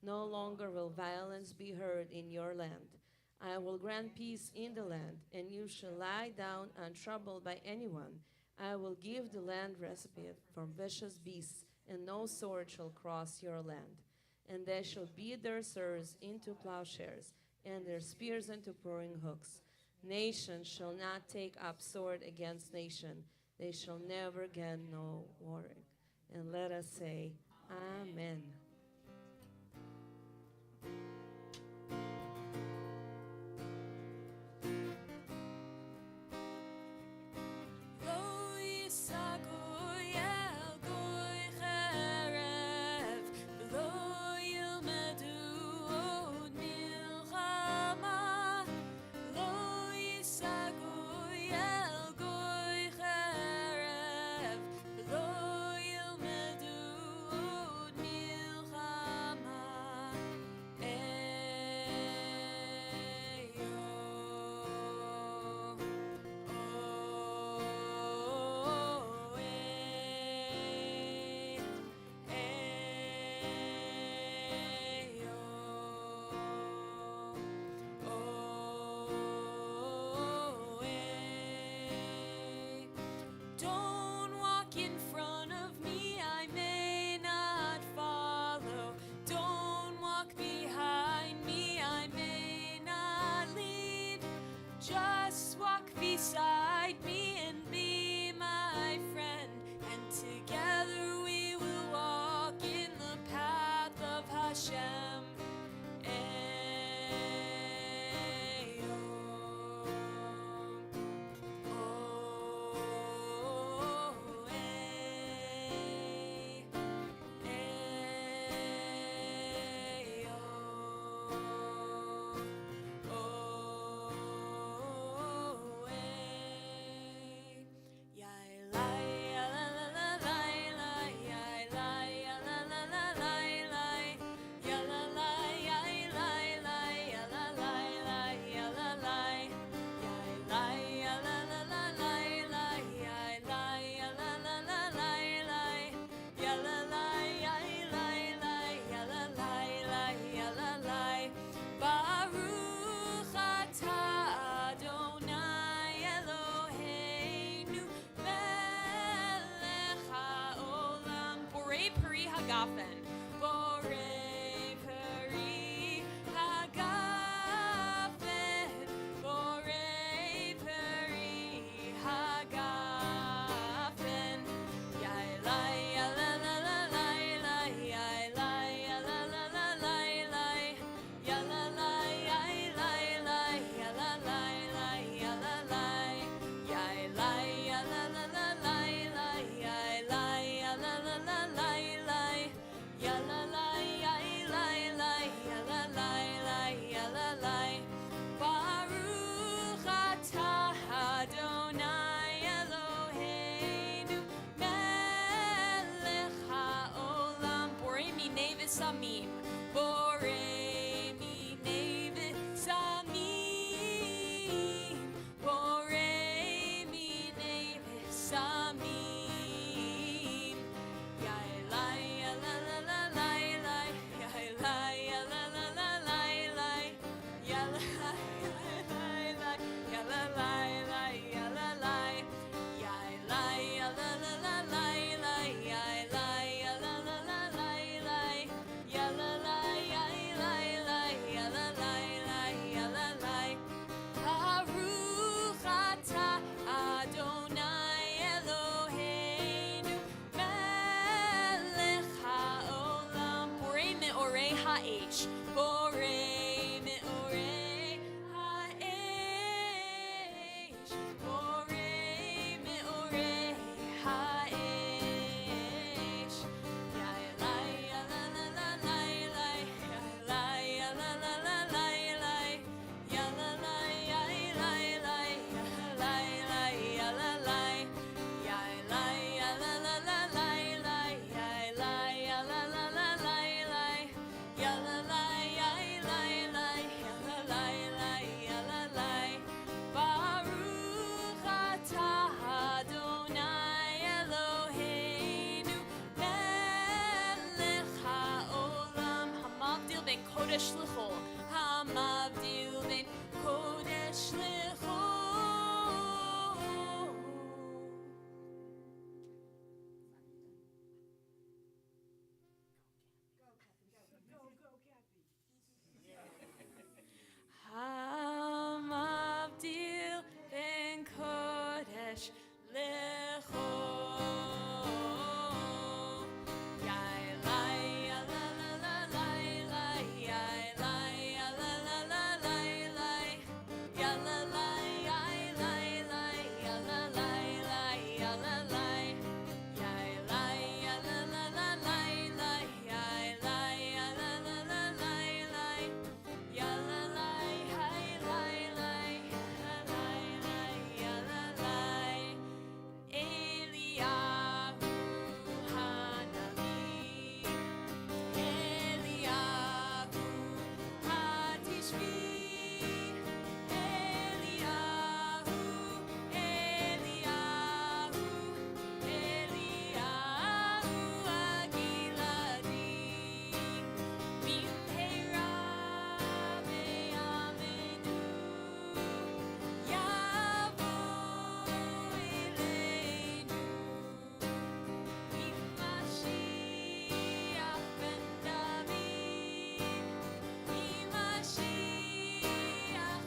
No longer will violence be heard in your land. I will grant peace in the land, and you shall lie down untroubled by anyone. I will give the land respite from vicious beasts, and no sword shall cross your land. And they shall beat their swords into plowshares, and their spears into pruning hooks. Nation shall not take up sword against nation. They shall never again know war. And let us say, Amen. beside me and be my friend, and together we will walk in the path of Hashem. H. Borei me'orei ha'esh. Borei me'orei ha'esh. Ya Elai, ya la la la la Elai. Ya Elai, ya la la la la Elai. Ya la la, ya Elai, Elai. Ya Elai, Elai, ya la la. Ya Elai, ya la la la la Elai. Ya Elai, ya la la la la Elai. Ya la la, ya Elai, Elai. Ya la la, Elai, ya la la. Baruch atah Adonai Eloheinu melech haolam hamavdil ben kodesh l'chol hamavdil ben kodesh l'chol. Hamavdil ben kodesh l'chol. Ya Elai, ya la la la la Elai. Ya Elai, ya la la la la Elai. Ya la la, ya Elai, Elai. Ya la la, Elai, ya la la. Ya Elai, ya la la la la Elai. Ya Elai, ya la la la la Elai. Ya la la, ya Elai, Elai. Ya la la, ya la la. Eliyahu Hanavi. Eliyahu Hatishbi. Eliyahu, Eliyahu, Eliyahu Agiladi. Bimheira be'amenu yavo eleinu. Mashiach ben David. Mashiach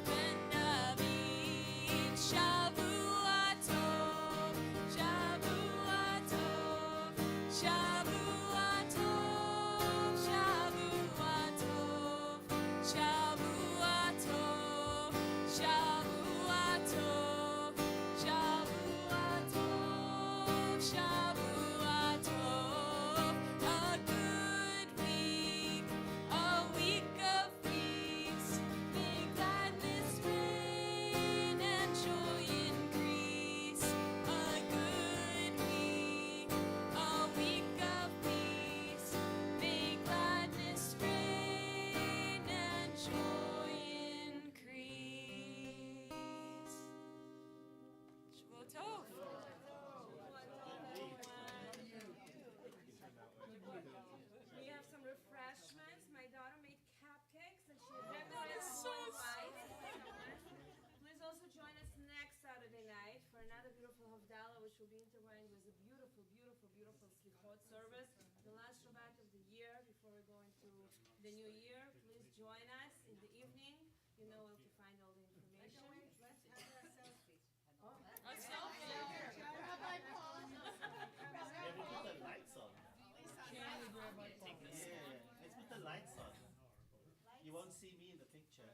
ben David. Shavua tov, Shavua tov, Shavua tov, Shavua tov, Shavua tov, Shavua tov, Shavua tov, Shavua tov. A good week, a week of peace. May gladness reign and joy increase. A good week, a week of peace. May gladness reign and joy increase. Shavuot Tov. We have some refreshments. My daughter made cupcakes and she decorated the whole site. Please also join us next Saturday night for another beautiful Havdalah, which will be intertwined with a beautiful, beautiful, beautiful Slichot service. The last Shabbat of the year before we go into the new year. Please join us in the evening. You know where to find all the information. Let's have a selfie. Oh, A selfie. Yeah, we put the lights on. Yeah, let's put the lights on. You won't see me in the picture.